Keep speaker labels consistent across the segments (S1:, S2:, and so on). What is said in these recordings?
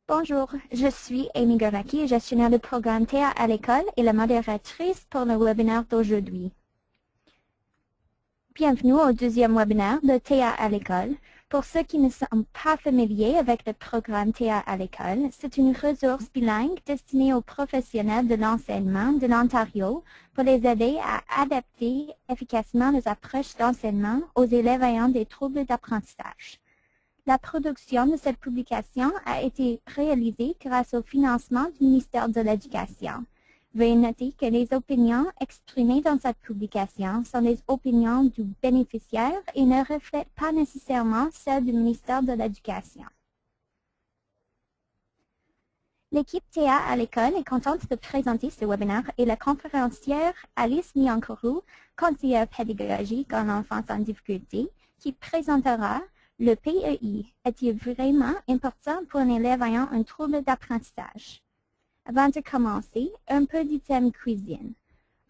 S1: Bonjour, je suis Amy Garaki, gestionnaire du programme TA à l'école et la modératrice pour le webinaire d'aujourd'hui. Bienvenue au deuxième webinaire de TA à l'école. Pour ceux qui ne sont pas familiers avec le programme TA à l'école, c'est une ressource bilingue destinée aux professionnels de l'enseignement de l'Ontario pour les aider à adapter efficacement les approches d'enseignement aux élèves ayant des troubles d'apprentissage. La production de cette publication a été réalisée grâce au financement du ministère de l'Éducation. Veuillez noter que les opinions exprimées dans cette publication sont les opinions du bénéficiaire et ne reflètent pas nécessairement celles du ministère de l'Éducation. L'équipe TA à l'école est contente de présenter ce webinaire et la conférencière Alice Niankourou, conseillère pédagogique en enfance en difficulté, qui présentera le PEI est-il vraiment important pour un élève ayant un trouble d'apprentissage? Avant de commencer, un peu du thème cuisine.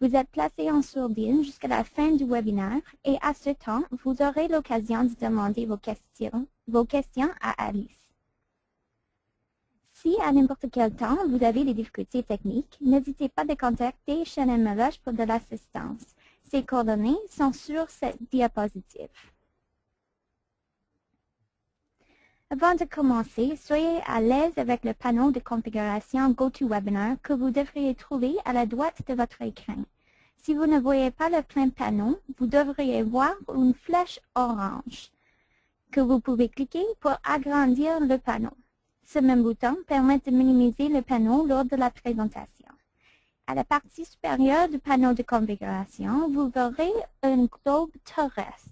S1: Vous êtes placé en sourdine jusqu'à la fin du webinaire et à ce temps, vous aurez l'occasion de demander vos questions à Alice. Si à n'importe quel temps vous avez des difficultés techniques, n'hésitez pas à contacter Chanel Meloche pour de l'assistance. Ses coordonnées sont sur cette diapositive. Avant de commencer, soyez à l'aise avec le panneau de configuration GoToWebinar que vous devriez trouver à la droite de votre écran. Si vous ne voyez pas le plein panneau, vous devriez voir une flèche orange que vous pouvez cliquer pour agrandir le panneau. Ce même bouton permet de minimiser le panneau lors de la présentation. À la partie supérieure du panneau de configuration, vous verrez un globe terrestre.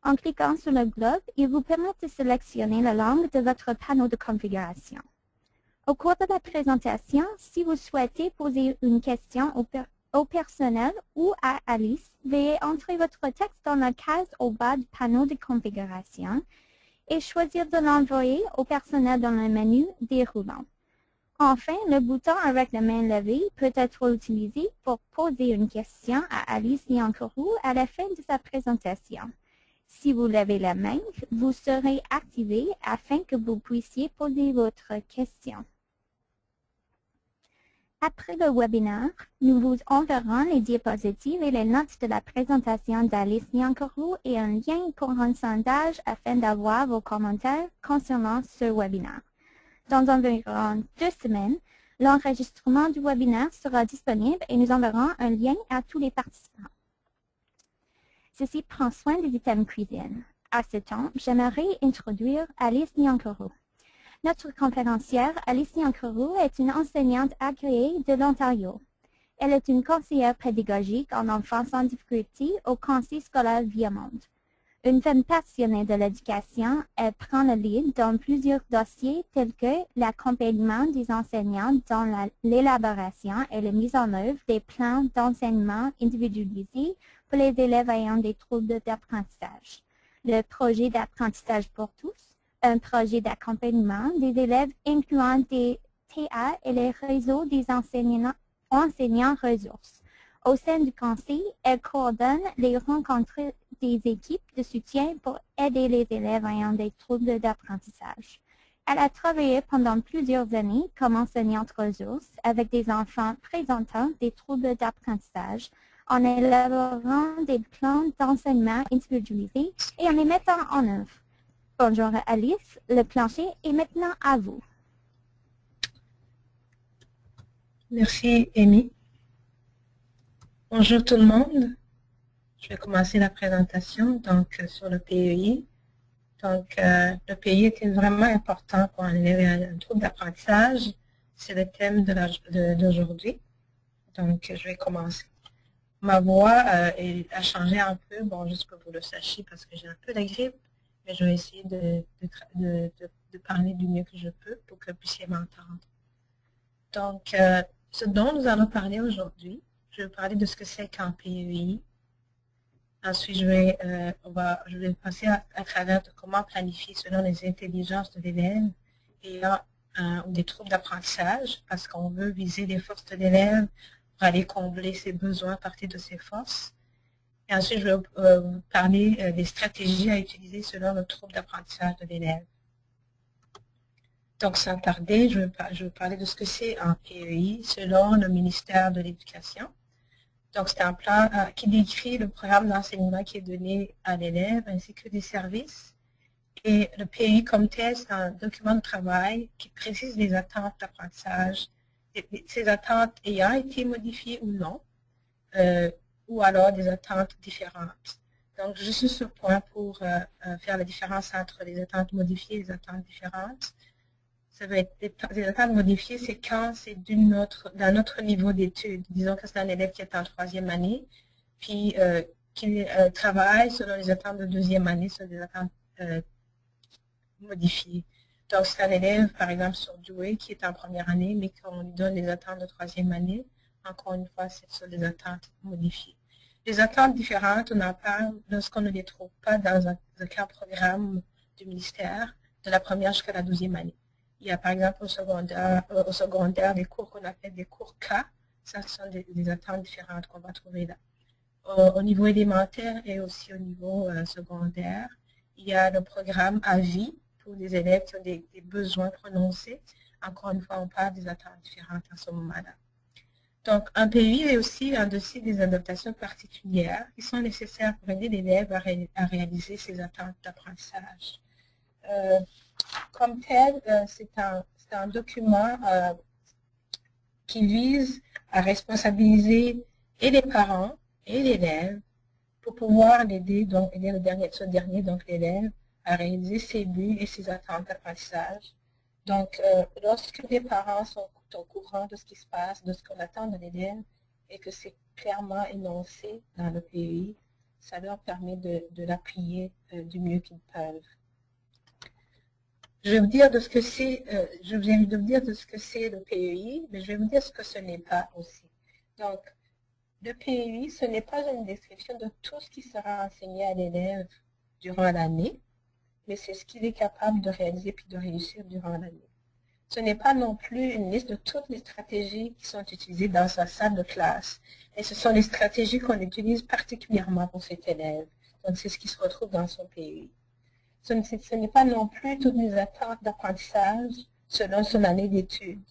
S1: En cliquant sur le globe, il vous permet de sélectionner la langue de votre panneau de configuration. Au cours de la présentation, si vous souhaitez poser une question au personnel ou à Alice, veuillez entrer votre texte dans la case au bas du panneau de configuration et choisir de l'envoyer au personnel dans le menu déroulant. Enfin, le bouton avec la main levée peut être utilisé pour poser une question à Alice Niankourou à la fin de sa présentation. Si vous levez la main, vous serez activé afin que vous puissiez poser votre question. Après le webinaire, nous vous enverrons les diapositives et les notes de la présentation d'Alice Niankourou et un lien pour un sondage afin d'avoir vos commentaires concernant ce webinaire. Dans environ 2 semaines, l'enregistrement du webinaire sera disponible et nous enverrons un lien à tous les participants. Ceci prend soin des items cuisine. À ce temps, j'aimerais introduire Alice Niankourou. Notre conférencière, Alice Niankourou, est une enseignante agréée de l'Ontario. Elle est une conseillère pédagogique en enfance en difficulté au Conseil scolaire Viamonde. Une femme passionnée de l'éducation, elle prend le lead dans plusieurs dossiers tels que l'accompagnement des enseignants dans l'élaboration et la mise en œuvre des plans d'enseignement individualisés pour les élèves ayant des troubles d'apprentissage. Le projet d'apprentissage pour tous, un projet d'accompagnement des élèves incluant des TA et les réseaux des enseignants ressources. Au sein du conseil, elle coordonne les rencontres des équipes de soutien pour aider les élèves ayant des troubles d'apprentissage. Elle a travaillé pendant plusieurs années comme enseignante ressource avec des enfants présentant des troubles d'apprentissage en élaborant des plans d'enseignement individualisés et en les mettant en œuvre. Bonjour Alice, le plancher est maintenant à vous.
S2: Merci Amy. Bonjour tout le monde. Je vais commencer la présentation sur le PEI. Le PEI était vraiment important pour un élève ayant un trouble d'apprentissage. C'est le thème d'aujourd'hui. Donc, je vais commencer. Ma voix a changé un peu, juste que vous le sachiez parce que j'ai un peu de grippe, mais je vais essayer de parler du mieux que je peux pour que vous puissiez m'entendre. Donc, ce dont nous allons parler aujourd'hui, je vais parler de ce que c'est qu'un PEI. Ensuite, je vais passer à travers de comment planifier selon les intelligences de l'élève ayant des troubles d'apprentissage, parce qu'on veut viser les forces de l'élève pour aller combler ses besoins à partir de ses forces. Et ensuite, je vais vous parler des stratégies à utiliser selon le trouble d'apprentissage de l'élève. Donc, sans tarder, je vais parler de ce que c'est un PEI selon le ministère de l'Éducation. Donc, c'est un plan qui décrit le programme d'enseignement qui est donné à l'élève ainsi que des services. Et le PEI comme tel, c'est un document de travail qui précise les attentes d'apprentissage, ces attentes ayant été modifiées ou non, ou alors des attentes différentes. Donc, juste ce point pour faire la différence entre les attentes modifiées et les attentes différentes. Ça va être des attentes modifiées, c'est quand c'est d'un autre niveau d'études. Disons que c'est un élève qui est en 3e année, puis qui travaille selon les attentes de 2e année, sur des attentes modifiées. Donc, c'est un élève, par exemple, sur Douai, qui est en 1re année, mais qu'on lui donne les attentes de 3e année. Encore une fois, c'est sur des attentes modifiées. Les attentes différentes, on en parle lorsqu'on ne les trouve pas dans aucun programme du ministère, de la 1re jusqu'à la 12e année. Il y a par exemple au secondaire des cours qu'on appelle des cours K. Ça, ce sont des attentes différentes qu'on va trouver là. Au niveau élémentaire et aussi au niveau secondaire, il y a le programme à vie pour les élèves qui ont des besoins prononcés. Encore une fois, on parle des attentes différentes à ce moment-là. Donc, un PEI est aussi un dossier des adaptations particulières qui sont nécessaires pour aider l'élève à réaliser ses attentes d'apprentissage. Comme tel, c'est un document qui vise à responsabiliser et les parents et l'élève pour pouvoir l'aider, donc aider ce dernier, donc l'élève, à réaliser ses buts et ses attentes d'apprentissage. Donc, lorsque les parents sont au courant de ce qui se passe, de ce qu'on attend de l'élève, et que c'est clairement énoncé dans le PEI, ça leur permet de l'appuyer du mieux qu'ils peuvent. Je vais vous dire de ce que c'est, je viens de vous dire de ce que c'est le PEI, mais je vais vous dire ce que ce n'est pas aussi. Donc, le PEI, ce n'est pas une description de tout ce qui sera enseigné à l'élève durant l'année, mais c'est ce qu'il est capable de réaliser puis de réussir durant l'année. Ce n'est pas non plus une liste de toutes les stratégies qui sont utilisées dans sa salle de classe, et ce sont les stratégies qu'on utilise particulièrement pour cet élève. Donc, c'est ce qui se retrouve dans son PEI. Ce n'est pas non plus toutes les attentes d'apprentissage selon son année d'études.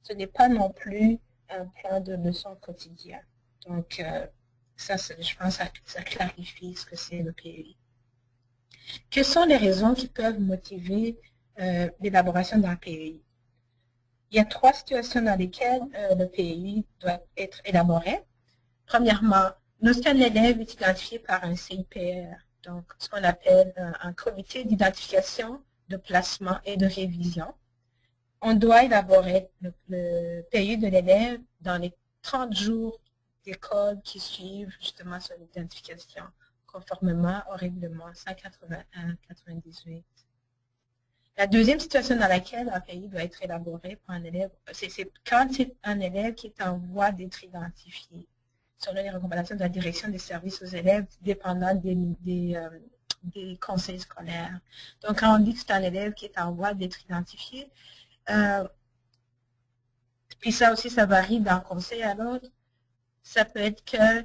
S2: Ce n'est pas non plus un plan de leçon quotidien. Donc, ça, je pense que ça clarifie ce que c'est le PEI. Quelles sont les raisons qui peuvent motiver l'élaboration d'un PEI? Il y a 3 situations dans lesquelles le PEI doit être élaboré. Premièrement, lorsqu'un élève est identifié par un CIPR, donc ce qu'on appelle un comité d'identification, de placement et de révision, on doit élaborer le PEI de l'élève dans les 30 jours d'école qui suivent justement son identification, conformément au règlement 181-98. La deuxième situation dans laquelle un PEI doit être élaboré pour un élève, c'est quand c'est un élève qui est en voie d'être identifié, selon les recommandations de la direction des services aux élèves dépendant des conseils scolaires. Donc, quand on dit que c'est un élève qui est en voie d'être identifié, puis ça aussi, ça varie d'un conseil à l'autre, ça peut être que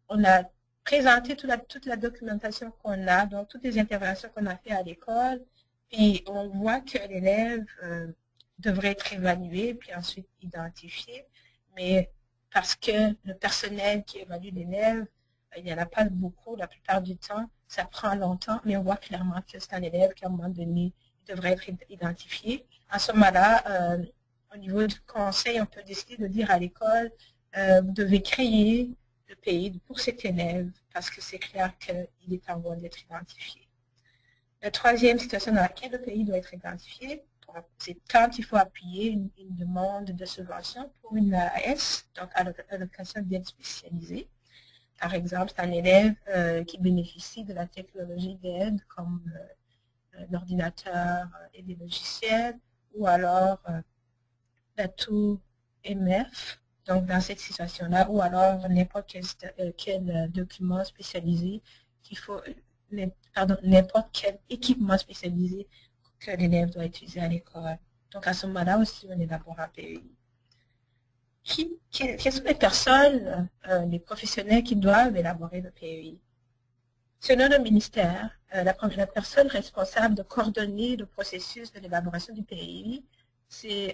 S2: on a présenté toute la documentation qu'on a, donc toutes les interventions qu'on a fait à l'école, puis on voit que l'élève devrait être évalué, puis ensuite identifié, mais parce que le personnel qui évalue l'élève, il n'y en a pas beaucoup la plupart du temps, ça prend longtemps, mais on voit clairement que c'est un élève qui, à un moment donné, devrait être identifié. À ce moment-là, au niveau du conseil, on peut décider de dire à l'école, vous devez créer le PEI pour cet élève, parce que c'est clair qu'il est en voie d'être identifié. La troisième situation dans laquelle le PEI doit être identifié, c'est quand il faut appuyer une demande de subvention pour une AS, donc allocation d'aide spécialisée. Par exemple, c'est un élève qui bénéficie de la technologie d'aide comme l'ordinateur et des logiciels, ou alors l'atout MF, donc dans cette situation-là, ou alors n'importe quel document spécialisé qu'il faut, n'importe quel équipement spécialisé que l'élève doit utiliser à l'école. Donc, à ce moment-là aussi, on élabore un PEI. Quelles sont les personnes, les professionnels qui doivent élaborer le PEI? Selon le ministère, la personne responsable de coordonner le processus de l'élaboration du PEI, c'est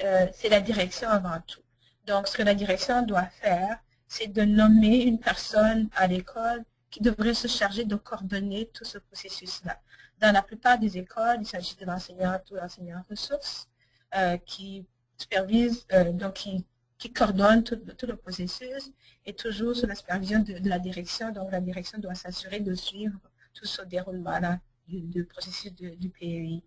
S2: la direction avant tout. Donc, ce que la direction doit faire, c'est de nommer une personne à l'école qui devrait se charger de coordonner tout ce processus-là. Dans la plupart des écoles, il s'agit de l'enseignant ou l'enseignant ressources qui supervise, donc qui coordonne tout le processus et toujours sous la supervision de la direction. Donc, la direction doit s'assurer de suivre tout ce déroulement-là du processus du PEI.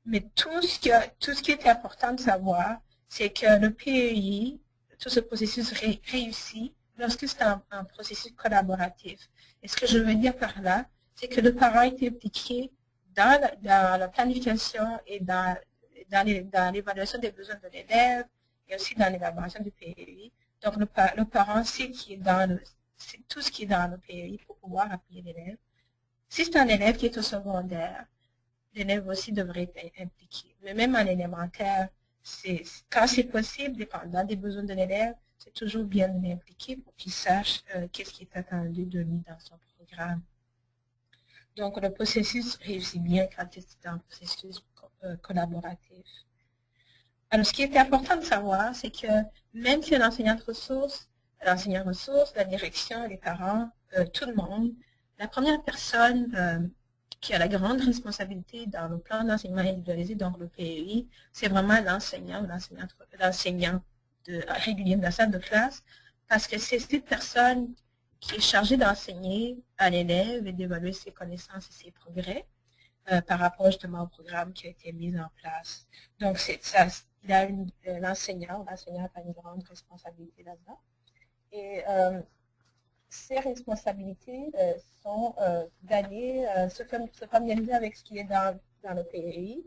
S2: Mais tout ce qui est important de savoir, c'est que le PEI, tout ce processus réussit lorsque c'est un processus collaboratif. Et ce que je veux dire par là, c'est que le parent est impliqué dans la planification et dans l'évaluation des besoins de l'élève et aussi dans l'élaboration du PEI. Donc, le parent sait tout ce qui est dans le PEI pour pouvoir appuyer l'élève. Si c'est un élève qui est au secondaire, l'élève aussi devrait être impliqué. Mais même en élémentaire, quand c'est possible, dépendant des besoins de l'élève, c'est toujours bien de l'impliquer pour qu'il sache qu'est-ce qui est attendu de lui dans son programme. Donc, le processus réussit bien quand c'est un processus collaboratif. Alors, ce qui est important de savoir, c'est que même si l'enseignant ressources, la direction, les parents, tout le monde, la première personne qui a la grande responsabilité dans le plan d'enseignement individualisé, donc le PEI, c'est vraiment l'enseignant ou l'enseignant régulier de la salle de classe, parce que c'est cette personne qui est chargée d'enseigner à l'élève et d'évaluer ses connaissances et ses progrès par rapport justement au programme qui a été mis en place. Donc, l'enseignant a une grande responsabilité là-dedans. Et ces responsabilités sont d'aller se familiariser avec ce qui est dans le PEI,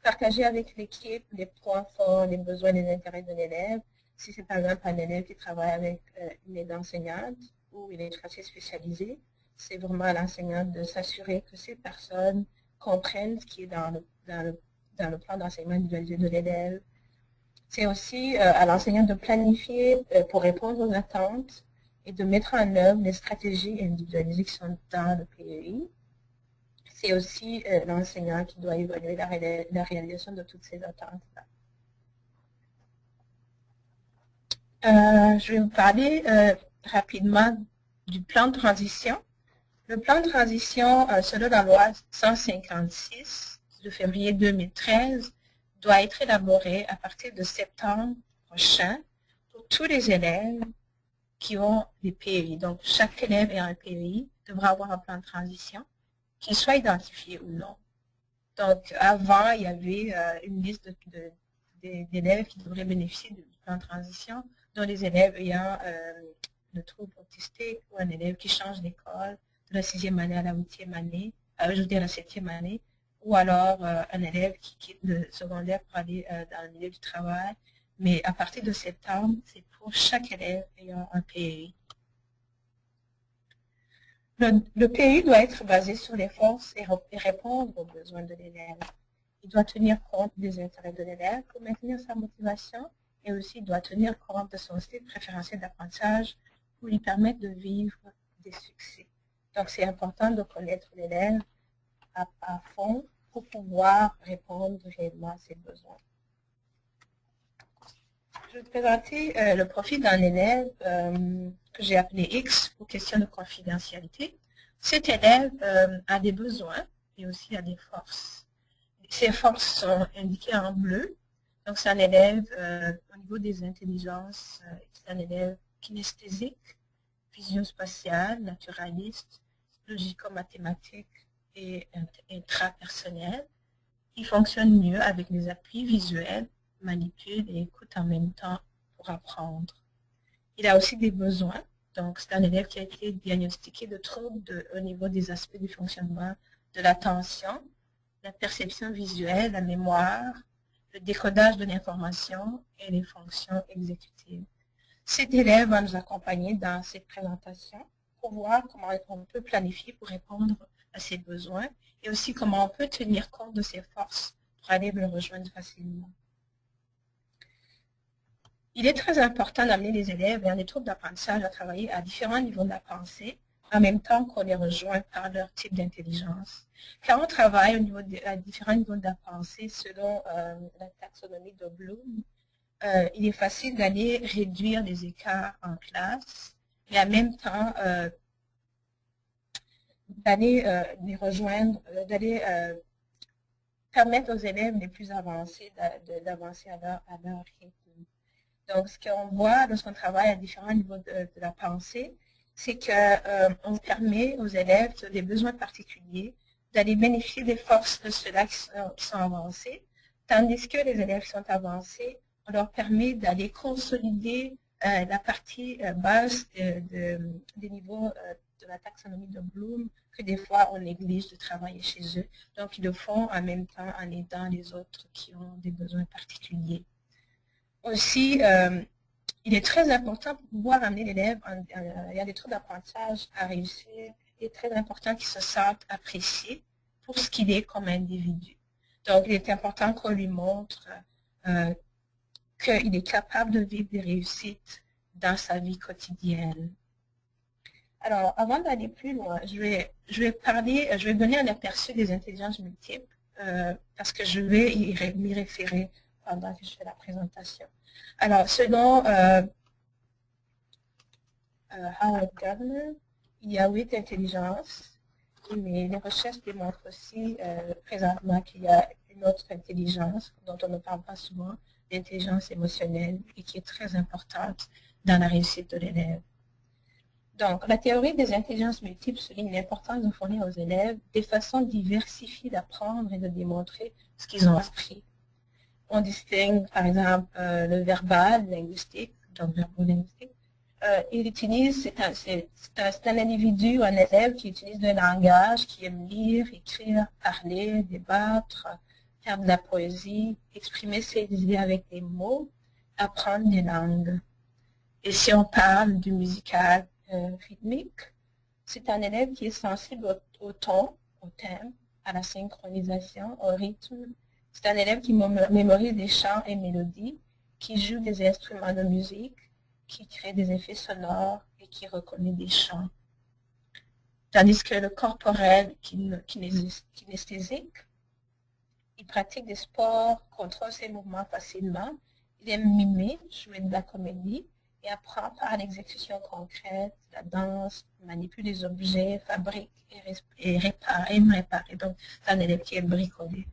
S2: partager avec l'équipe les points forts, les besoins et les intérêts de l'élève. Si c'est par exemple un élève qui travaille avec une aide enseignante ou une éducation spécialisée, c'est vraiment à l'enseignant de s'assurer que ces personnes comprennent ce qui est dans le plan d'enseignement individualisé de l'élève. C'est aussi à l'enseignant de planifier pour répondre aux attentes et de mettre en œuvre les stratégies individualisées qui sont dans le PEI. C'est aussi l'enseignant qui doit évaluer la réalisation de toutes ces attentes-là. Je vais vous parler rapidement du plan de transition. Le plan de transition, selon la loi 156 de février 2013, doit être élaboré à partir de septembre prochain pour tous les élèves qui ont des PEI. Donc, chaque élève ayant un PEI devra avoir un plan de transition, qu'il soit identifié ou non. Donc, avant, il y avait une liste d'élèves qui devraient bénéficier du plan de transition, dont les élèves ayant le trouble autistique ou un élève qui change d'école de la 6e année à la 8e année, je veux dire la 7e année, ou alors un élève qui quitte le secondaire pour aller dans le milieu du travail. Mais à partir de septembre, c'est pour chaque élève ayant un PEI. Le PEI doit être basé sur les forces et répondre aux besoins de l'élève. Il doit tenir compte des intérêts de l'élève pour maintenir sa motivation et aussi il doit tenir compte de son style préférentiel d'apprentissage pour lui permettre de vivre des succès. Donc, c'est important de connaître l'élève à fond pour pouvoir répondre réellement à ses besoins. Je vais vous présenter le profil d'un élève que j'ai appelé X pour question de confidentialité. Cet élève a des besoins et aussi a des forces. Ces forces sont indiquées en bleu. Donc, c'est un élève au niveau des intelligences, c'est un élève kinesthésique, physio-spatial, naturaliste, logico-mathématique et intrapersonnel. Il fonctionne mieux avec les appuis visuels, manipule et écoute en même temps pour apprendre. Il a aussi des besoins. Donc, c'est un élève qui a été diagnostiqué de troubles au niveau des aspects du fonctionnement de l'attention, la perception visuelle, la mémoire, le décodage de l'information et les fonctions exécutives. Cet élève va nous accompagner dans cette présentation pour voir comment on peut planifier pour répondre à ses besoins et aussi comment on peut tenir compte de ses forces pour aller le rejoindre facilement. Il est très important d'amener les élèves vers des troubles d'apprentissage à travailler à différents niveaux de la pensée en même temps qu'on les rejoint par leur type d'intelligence. Quand on travaille au niveau à différents niveaux de la pensée selon la taxonomie de Bloom, il est facile d'aller réduire les écarts en classe, mais en même temps d'aller les rejoindre, d'aller permettre aux élèves les plus avancés d'avancer à leur rythme. Donc, ce qu'on voit lorsqu'on travaille à différents niveaux de la pensée, c'est qu'on permet aux élèves qui ont des besoins particuliers d'aller bénéficier des forces de ceux-là qui sont avancés, tandis que les élèves qui sont avancés, on leur permet d'aller consolider la partie base des niveaux de la taxonomie de Bloom, que des fois on néglige de travailler chez eux. Donc, ils le font en même temps en aidant les autres qui ont des besoins particuliers. Aussi, il est très important pour pouvoir amener l'élève, il y a des troubles d'apprentissage à réussir, il est très important qu'il se sente apprécié pour ce qu'il est comme individu. Donc, il est important qu'on lui montre qu'il est capable de vivre des réussites dans sa vie quotidienne. Alors, avant d'aller plus loin, je vais donner un aperçu des intelligences multiples parce que je vais m'y référer pendant que je fais la présentation. Alors, selon Howard Gardner, il y a 8 intelligences, mais les recherches démontrent aussi présentement qu'il y a une autre intelligence dont on ne parle pas souvent, l'intelligence émotionnelle, et qui est très importante dans la réussite de l'élève. Donc, la théorie des intelligences multiples souligne l'importance de fournir aux élèves des façons diversifiées d'apprendre et de démontrer ce qu'ils ont appris. On distingue, par exemple, le verbal linguistique, donc verbo-linguistique. C'est un individu ou un élève qui utilise le langage, qui aime lire, écrire, parler, débattre, faire de la poésie, exprimer ses idées avec des mots, apprendre des langues. Et si on parle du musical rythmique, c'est un élève qui est sensible au ton, au thème, à la synchronisation, au rythme. C'est un élève qui mémorise des chants et mélodies, qui joue des instruments de musique, qui crée des effets sonores et qui reconnaît des chants. Tandis que le corporel kinesthésique, il pratique des sports, contrôle ses mouvements facilement, il aime mimer, jouer de la comédie, et apprend par l'exécution concrète, la danse, manipule des objets, fabrique et aime réparer. Donc, c'est un élève qui aime bricoler.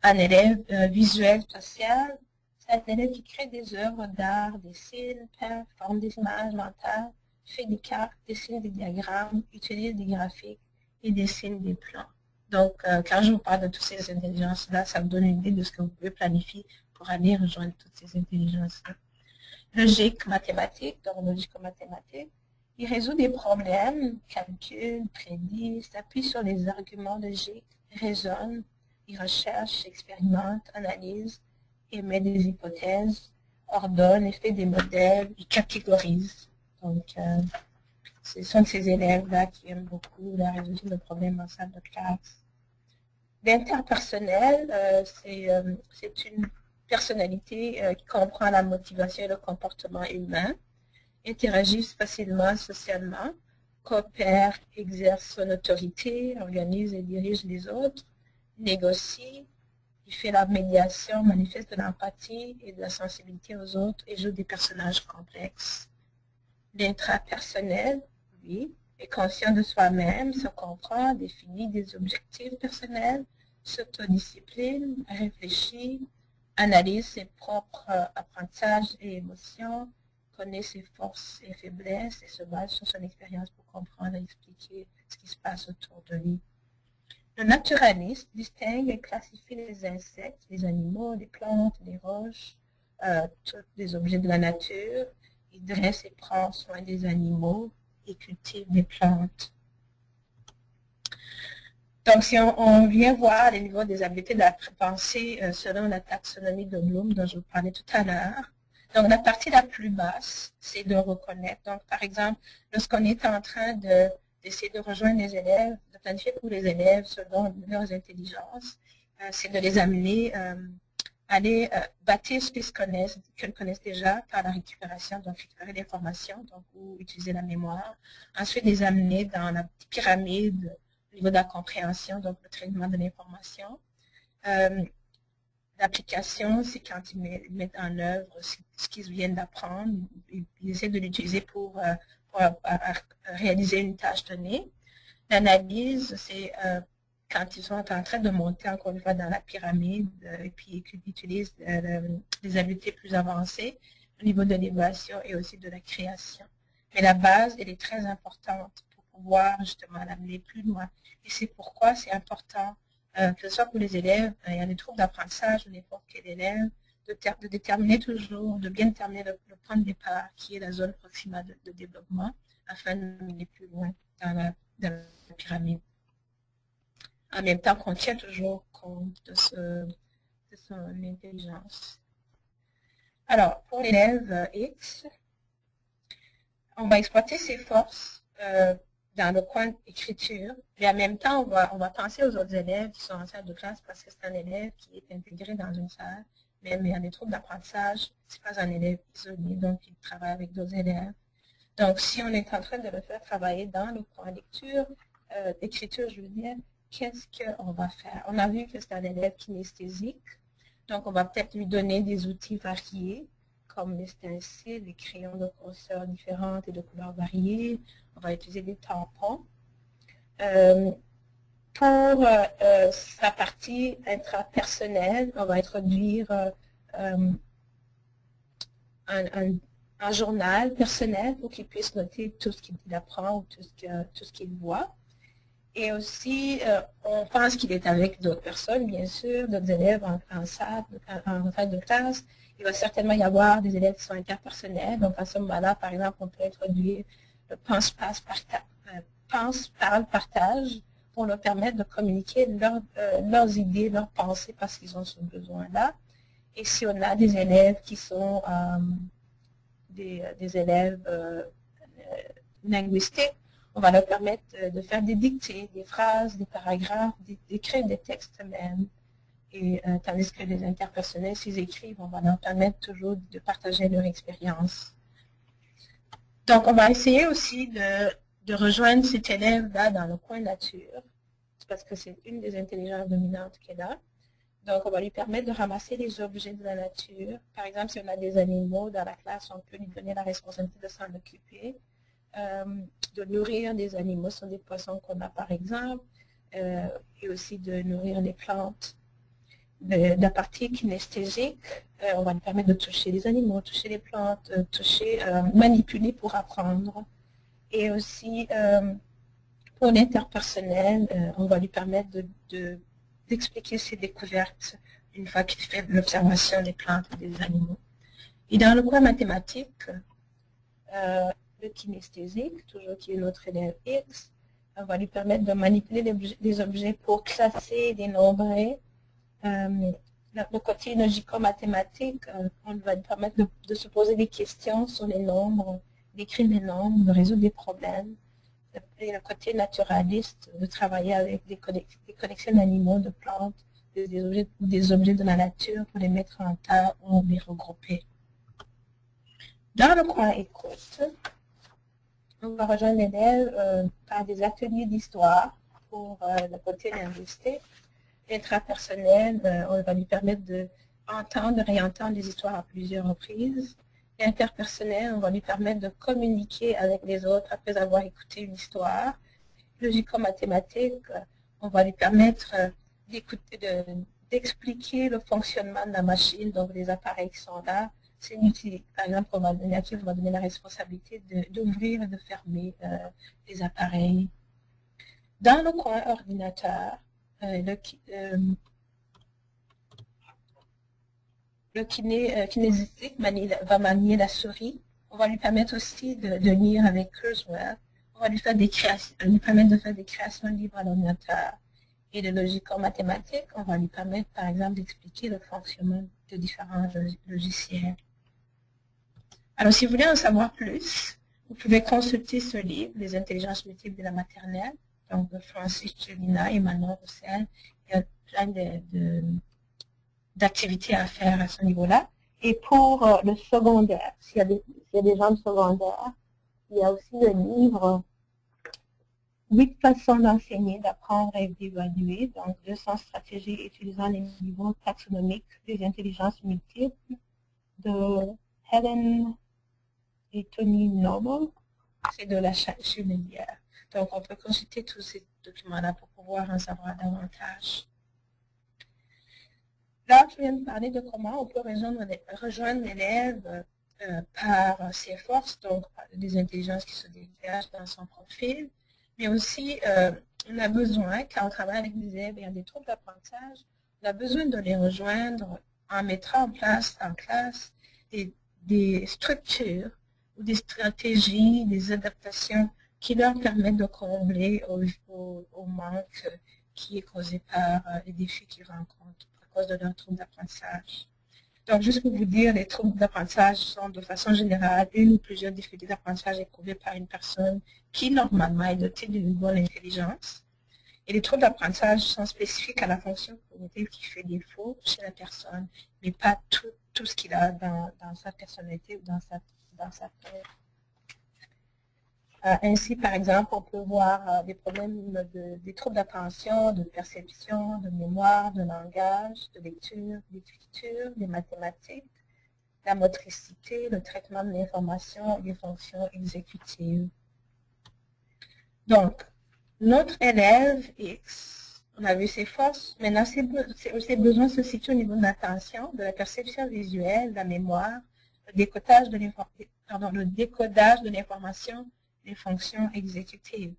S2: Un élève visuel spatial, c'est un élève qui crée des œuvres d'art, dessine, peint, forme des images mentales, fait des cartes, dessine des diagrammes, utilise des graphiques et dessine des plans. Donc, quand je vous parle de toutes ces intelligences-là, ça vous donne une idée de ce que vous pouvez planifier pour aller rejoindre toutes ces intelligences-là. Logique mathématique, donc logico-mathématique, il résout des problèmes, calcule, prédit, s'appuie sur les arguments logiques, raisonne, il recherche, expérimente, analyse, émet des hypothèses, ordonne et fait des modèles, il catégorise. Donc, ce sont ces élèves-là qui aiment beaucoup la résolution de problèmes en salle de classe. L'interpersonnel, c'est une personnalité qui comprend la motivation et le comportement humain, interagit facilement socialement, coopère, exerce son autorité, organise et dirige les autres, négocie, il fait la médiation, manifeste de l'empathie et de la sensibilité aux autres et joue des personnages complexes. L'intrapersonnel, lui, est conscient de soi-même, se comprend, définit des objectifs personnels, s'autodiscipline, réfléchit, analyse ses propres apprentissages et émotions, connaît ses forces et faiblesses et se base sur son expérience pour comprendre et expliquer ce qui se passe autour de lui. Le naturaliste distingue et classifie les insectes, les animaux, les plantes, les roches, tous les objets de la nature. Il dresse et prend soin des animaux et cultive des plantes. Donc, si on vient voir les niveaux des habiletés de la pensée selon la taxonomie de Bloom dont je vous parlais tout à l'heure, donc la partie la plus basse, c'est de reconnaître. Donc, par exemple, lorsqu'on est en train d'essayer de rejoindre les élèves, de planifier pour les élèves selon leurs intelligences, c'est de les amener aller bâtir ce qu'elles connaissent déjà par la récupération, donc récupérer l'information, donc ou utiliser la mémoire. Ensuite, les amener dans la pyramide au niveau de la compréhension, donc le traitement de l'information. L'application, c'est quand ils mettent en œuvre ce qu'ils viennent d'apprendre, ils essaient de l'utiliser pour réaliser une tâche donnée. L'analyse, c'est quand ils sont en train de monter encore une fois dans la pyramide et puis qu'ils utilisent des habiletés plus avancées au niveau de l'évaluation et aussi de la création. Mais la base, elle est très importante pour pouvoir justement l'amener plus loin. Et c'est pourquoi c'est important, que ce soit pour les élèves, il y a des troubles d'apprentissage ou n'importe quel élève, de déterminer toujours, de bien déterminer le point de départ qui est la zone proximale de développement afin d'amener plus loin dans la pyramide. En même temps qu'on tient toujours compte de son intelligence. Alors, pour l'élève X, on va exploiter ses forces dans le coin d'écriture, mais en même temps, on va penser aux autres élèves qui sont en salle de classe parce que c'est un élève qui est intégré dans une salle, même il y a des troubles d'apprentissage, c'est pas un élève isolé, donc il travaille avec d'autres élèves. Donc, si on est en train de le faire travailler dans le coin d'écriture, je veux dire, qu'est-ce qu'on va faire? On a vu que c'est un élève kinesthésique, donc on va peut-être lui donner des outils variés, comme les stencils, les crayons de grosseurs différentes et de couleurs variées. On va utiliser des tampons. Pour sa partie intrapersonnelle, on va introduire un journal personnel pour qu'il puisse noter tout ce qu'il apprend ou tout ce qu'il voit. Et aussi, on pense qu'il est avec d'autres personnes, bien sûr, d'autres élèves en salle de classe. Il va certainement y avoir des élèves qui sont interpersonnels. Donc, à ce moment-là, par exemple, on peut introduire le pense-parle-partage pour leur permettre de communiquer leurs idées, leurs pensées parce qu'ils ont ce besoin-là. Et si on a des élèves qui sont des élèves linguistiques, on va leur permettre de faire des dictées, des phrases, des paragraphes, d'écrire des textes même. Et tandis que les interpersonnels, s'ils écrivent, on va leur permettre toujours de partager leur expérience. Donc, on va essayer aussi de rejoindre cet élève-là dans le coin nature, parce que c'est une des intelligences dominantes qu'elle a. Donc, on va lui permettre de ramasser les objets de la nature. Par exemple, si on a des animaux dans la classe, on peut lui donner la responsabilité de s'en occuper. De nourrir des animaux, ce sont des poissons qu'on a par exemple, et aussi de nourrir les plantes. De la partie kinesthésique, on va lui permettre de toucher les animaux, toucher les plantes, manipuler pour apprendre. Et aussi, pour l'interpersonnel, on va lui permettre d'expliquer ses découvertes une fois qu'il fait l'observation des plantes et des animaux. Et dans le coin mathématique, le kinesthésique, toujours qui est notre élève X, on va lui permettre de manipuler des objets pour classer, dénombrer. Le côté logico-mathématique, on va lui permettre de se poser des questions sur les nombres, d'écrire des nombres, de résoudre des problèmes. Et le côté naturaliste, de travailler avec des collections d'animaux, de plantes, des objets de la nature pour les mettre en tas ou les regrouper. Dans le coin écoute, on va rejoindre l'élève par des ateliers d'histoire pour le côté linguistique. Intrapersonnel, on va lui permettre d'entendre et réentendre des histoires à plusieurs reprises. Interpersonnel, on va lui permettre de communiquer avec les autres après avoir écouté une histoire. Logico-mathématique, on va lui permettre d'expliquer le fonctionnement de la machine, donc les appareils qui sont là. C'est inutile. Par exemple, on va donner la responsabilité d'ouvrir et de fermer les appareils. Dans le coin ordinateur, le kinésistique va manier la souris. On va lui permettre aussi de lire avec Kurzweil. On va lui permettre de faire des créations libres à l'ordinateur. Et de logico-mathématique, on va lui permettre, par exemple, d'expliquer le fonctionnement de différents logiciels. Alors, si vous voulez en savoir plus, vous pouvez consulter ce livre, Les intelligences multiples de la maternelle, donc de Francis Cellina et Manon Roussel. Il y a plein d'activités à faire à ce niveau-là. Et pour le secondaire, s'il y a des gens de secondaire, il y a aussi le livre 8 façons d'enseigner, d'apprendre et d'évaluer, donc 200 stratégies utilisant les niveaux taxonomiques des intelligences multiples de Helen et Tony Noble. C'est de la Chenelière. Donc, on peut consulter tous ces documents-là pour pouvoir en savoir davantage. Là, je viens de parler de comment on peut rejoindre l'élève par ses forces, donc des intelligences qui se dégagent dans son profil, mais aussi on a besoin, quand on travaille avec des élèves et a des troubles d'apprentissage, on a besoin de les rejoindre en mettant en place en classe des structures ou des stratégies, des adaptations qui leur permettent de combler au manque qui est causé par les défis qu'ils rencontrent à cause de leurs troubles d'apprentissage. Donc, juste pour vous dire, les troubles d'apprentissage sont de façon générale une ou plusieurs difficultés d'apprentissage éprouvées par une personne qui, normalement, est dotée d'une bonne intelligence. Et les troubles d'apprentissage sont spécifiques à la fonction cognitive qui fait défaut chez la personne, mais pas tout ce qu'il a dans sa personnalité ou dans sa tête. Ainsi, par exemple, on peut voir des problèmes des troubles d'attention, de perception, de mémoire, de langage, de lecture, d'écriture, des mathématiques, la motricité, le traitement de l'information et des fonctions exécutives. Donc, notre élève X, on a vu ses forces, maintenant ses besoins se situent au niveau de l'attention, de la perception visuelle, de la mémoire, le décodage de l'information, les fonctions exécutives.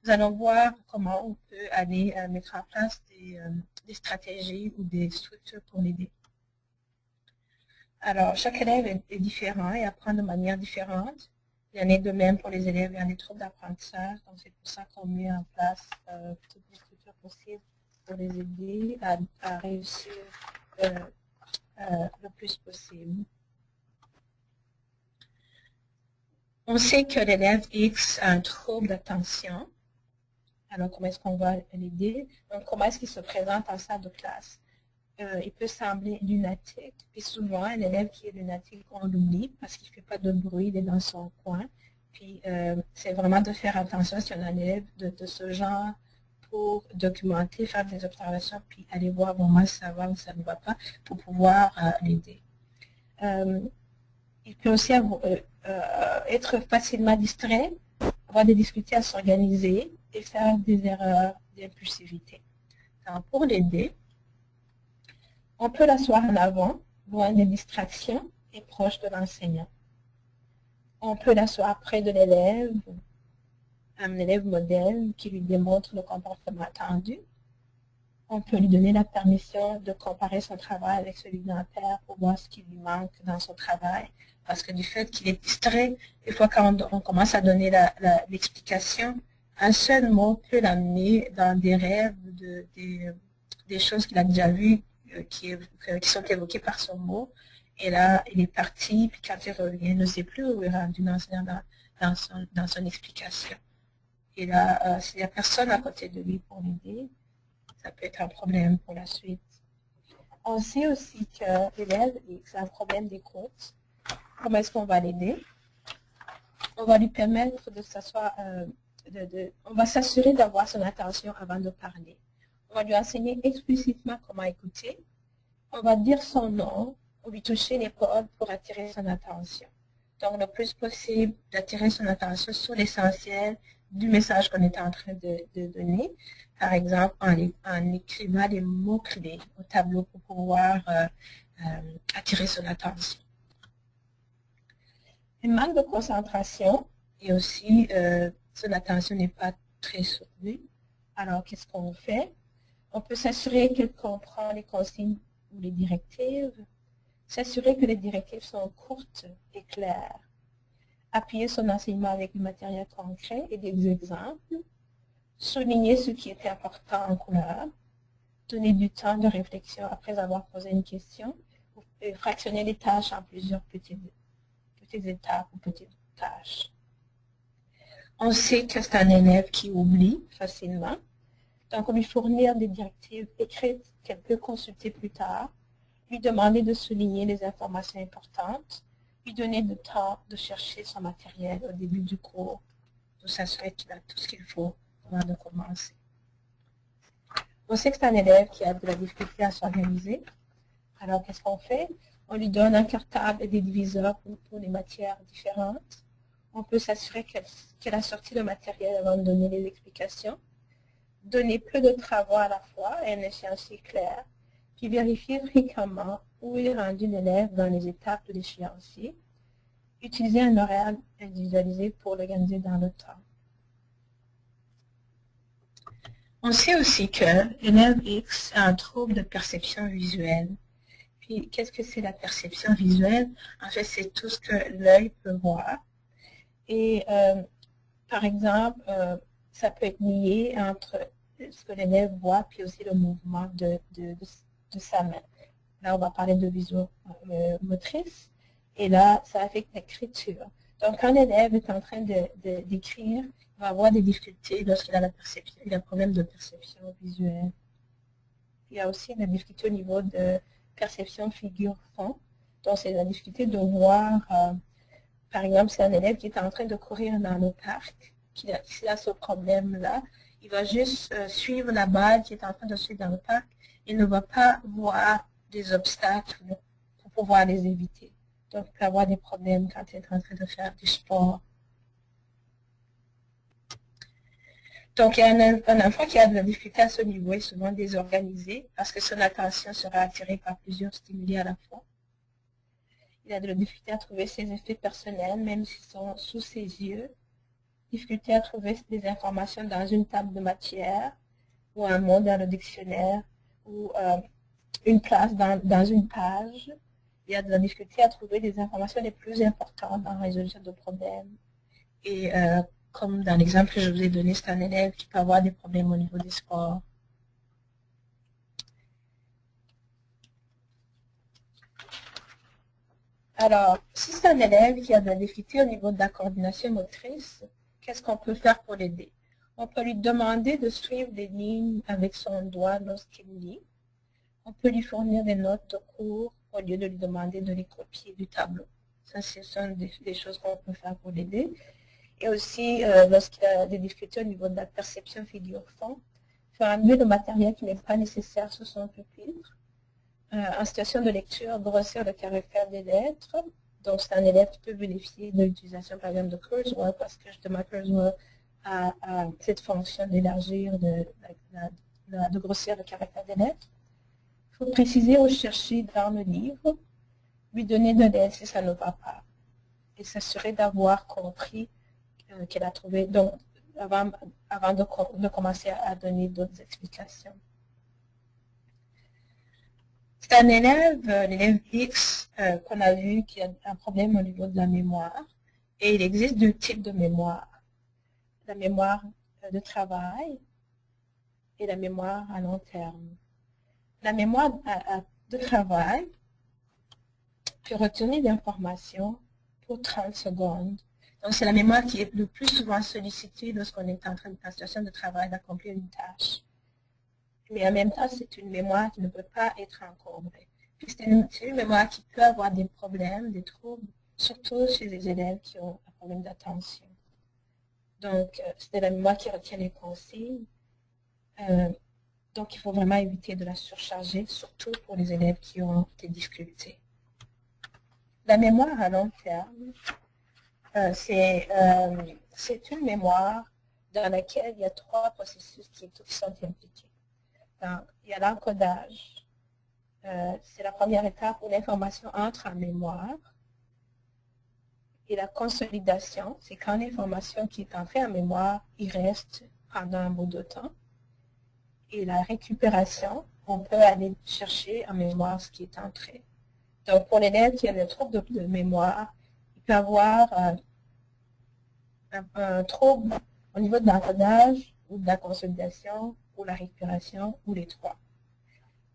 S2: Nous allons voir comment on peut aller mettre en place des stratégies ou des structures pour l'aider. Alors, chaque élève est différent et apprend de manière différente. Il y en a de même pour les élèves ayant des troubles d'apprentissage. Donc, c'est pour ça qu'on met en place toutes les structures possibles pour les aider à réussir le plus possible. On sait que l'élève X a un trouble d'attention. Alors, comment est-ce qu'on va l'aider? Donc, comment est-ce qu'il se présente en salle de classe? Il peut sembler lunatique. Puis souvent, un élève qui est lunatique, on l'oublie parce qu'il ne fait pas de bruit, il est dans son coin. Puis, c'est vraiment de faire attention si on a un élève de ce genre pour documenter, faire des observations, puis aller voir vraiment si ça va ou ça ne va pas pour pouvoir l'aider. Il peut aussi être facilement distrait, avoir des difficultés à s'organiser et faire des erreurs d'impulsivité. Pour l'aider, on peut l'asseoir en avant, loin des distractions et proche de l'enseignant. On peut l'asseoir près de l'élève, un élève modèle qui lui démontre le comportement attendu. On peut lui donner la permission de comparer son travail avec celui d'un père pour voir ce qui lui manque dans son travail. Parce que du fait qu'il est distrait, des fois quand on commence à donner l'explication, un seul mot peut l'amener dans des rêves, des choses qu'il a déjà vues, qui sont évoquées par son mot. Et là, il est parti, puis quand il revient, il ne sait plus où il est rendu dans son explication. Et là, s'il n'y a personne à côté de lui pour l'aider, ça peut être un problème pour la suite. On sait aussi que l'élève a un problème d'écoute. Comment est-ce qu'on va l'aider? On va lui permettre de s'asseoir, on va s'assurer d'avoir son attention avant de parler. On va lui enseigner explicitement comment écouter. On va dire son nom ou lui toucher l'épaule pour attirer son attention. Donc, le plus possible d'attirer son attention sur l'essentiel du message qu'on est en train de donner. Par exemple, en écrivant des mots-clés au tableau pour pouvoir attirer son attention. Un manque de concentration et aussi son attention n'est pas très soutenue. Alors, qu'est-ce qu'on fait? On peut s'assurer qu'elle comprend les consignes ou les directives, s'assurer que les directives sont courtes et claires, appuyer son enseignement avec du matériel concret et des exemples, souligner ce qui était important en couleur, donner du temps de réflexion après avoir posé une question, et fractionner les tâches en plusieurs petites étapes ou petites tâches. On sait que c'est un élève qui oublie facilement, donc on lui fournir des directives écrites qu'elle peut consulter plus tard lui demander de souligner les informations importantes, lui donner le temps de chercher son matériel au début du cours, pour s'assurer qu'il a tout ce qu'il faut avant de commencer. On sait que c'est un élève qui a de la difficulté à s'organiser. Alors, qu'est-ce qu'on fait? On lui donne un cartable et des diviseurs pour les matières différentes. On peut s'assurer qu'elle a sorti le matériel avant de donner les explications. Donner peu de travaux à la fois et un échéancier clair. Puis vérifier fréquemment où est rendu l'élève dans les étapes de l'échéancier. Utiliser un horaire individualisé pour l'organiser dans le temps. On sait aussi que l'élève X a un trouble de perception visuelle. Puis, qu'est-ce que c'est la perception visuelle? En fait, c'est tout ce que l'œil peut voir. Et, par exemple, ça peut être lié entre ce que l'élève voit, puis aussi le mouvement de sa main. Là, on va parler de visu-motrice. Et là, ça affecte l'écriture. Donc, quand l'élève est en train d'écrire, il va avoir des difficultés lorsqu'il a un problème de perception visuelle. Il y a aussi des difficultés au niveau de perception figure-fond. Donc, c'est la difficulté de voir, par exemple, c'est un élève qui est en train de courir dans le parc, qui a ce problème-là. Il va juste suivre la balle qui est en train de suivre dans le parc. Il ne va pas voir des obstacles pour pouvoir les éviter. Donc, il peut avoir des problèmes quand il est en train de faire du sport. Donc, il y a un enfant qui a de la difficulté à ce niveau est souvent désorganisé parce que son attention sera attirée par plusieurs stimuli à la fois. Il a de la difficulté à trouver ses effets personnels, même s'ils sont sous ses yeux. Difficulté à trouver des informations dans une table de matière ou un mot dans le dictionnaire ou une place dans une page. Il y a de la difficulté à trouver des informations les plus importantes dans la résolution de problèmes. Et comme dans l'exemple que je vous ai donné, c'est un élève qui peut avoir des problèmes au niveau des sports. Alors, si c'est un élève qui a de la difficulté au niveau de la coordination motrice, qu'est-ce qu'on peut faire pour l'aider? On peut lui demander de suivre des lignes avec son doigt lorsqu'il lit. On peut lui fournir des notes de cours au lieu de lui demander de les copier du tableau. Ça, ce sont des choses qu'on peut faire pour l'aider. Et aussi, lorsqu'il a des difficultés au niveau de la perception figure-fond, faire enlever le matériel qui n'est pas nécessaire sur son pupitre. En situation de lecture, grossir le caractère des lettres. Donc, c'est un élève qui peut bénéficier de l'utilisation, par exemple, de Kurzweil, parce que justement, Kurzweil a cette fonction d'élargir, de grossir le caractère des lettres. Il faut préciser ou chercher dans le livre, lui donner de l'aide si ça ne va pas, et s'assurer d'avoir compris qu'elle a trouvé, donc avant de commencer à donner d'autres explications. C'est un élève, l'élève X, qu'on a vu qui a un problème au niveau de la mémoire, et il existe deux types de mémoire. La mémoire de travail et la mémoire à long terme. La mémoire de travail peut retenir l'information pour 30 secondes. Donc, c'est la mémoire qui est le plus souvent sollicitée lorsqu'on est en situation de travail, d'accomplir une tâche. Mais en même temps, c'est une mémoire qui ne peut pas être encombrée. C'est une mémoire qui peut avoir des problèmes, des troubles, surtout chez les élèves qui ont un problème d'attention. Donc, c'est la mémoire qui retient les consignes. Donc, il faut vraiment éviter de la surcharger, surtout pour les élèves qui ont des difficultés. La mémoire à long terme, c'est une mémoire dans laquelle il y a trois processus qui sont impliqués. Donc, il y a l'encodage. C'est la première étape où l'information entre en mémoire. Et la consolidation, c'est quand l'information qui est entrée en mémoire, il reste pendant un bout de temps. Et la récupération, on peut aller chercher en mémoire ce qui est entré. Donc, pour l'élève qui a des troubles de mémoire, il peut avoir un trouble au niveau de l'encodage ou de la consolidation ou la récupération ou les trois.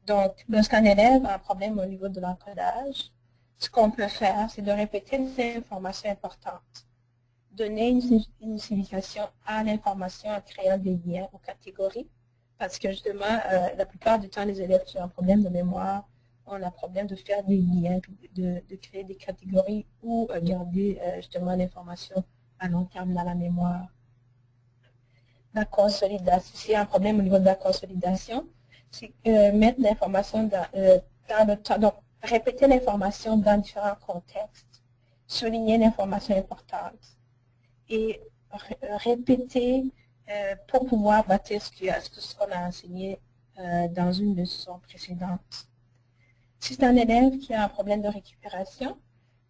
S2: Donc, lorsqu'un élève a un problème au niveau de l'encodage, ce qu'on peut faire, c'est de répéter des informations importantes. Donner une signification à l'information en créant des liens ou catégories. Parce que justement, la plupart du temps, les élèves qui ont un problème de mémoire on a problème de faire des liens, de créer des catégories ou garder justement l'information à long terme dans la mémoire. La consolidation, s'il y a un problème au niveau de la consolidation, c'est mettre l'information dans le temps, donc répéter l'information dans différents contextes, souligner l'information importante et répéter pour pouvoir bâtir ce qu'on a enseigné dans une leçon précédente. Si c'est un élève qui a un problème de récupération,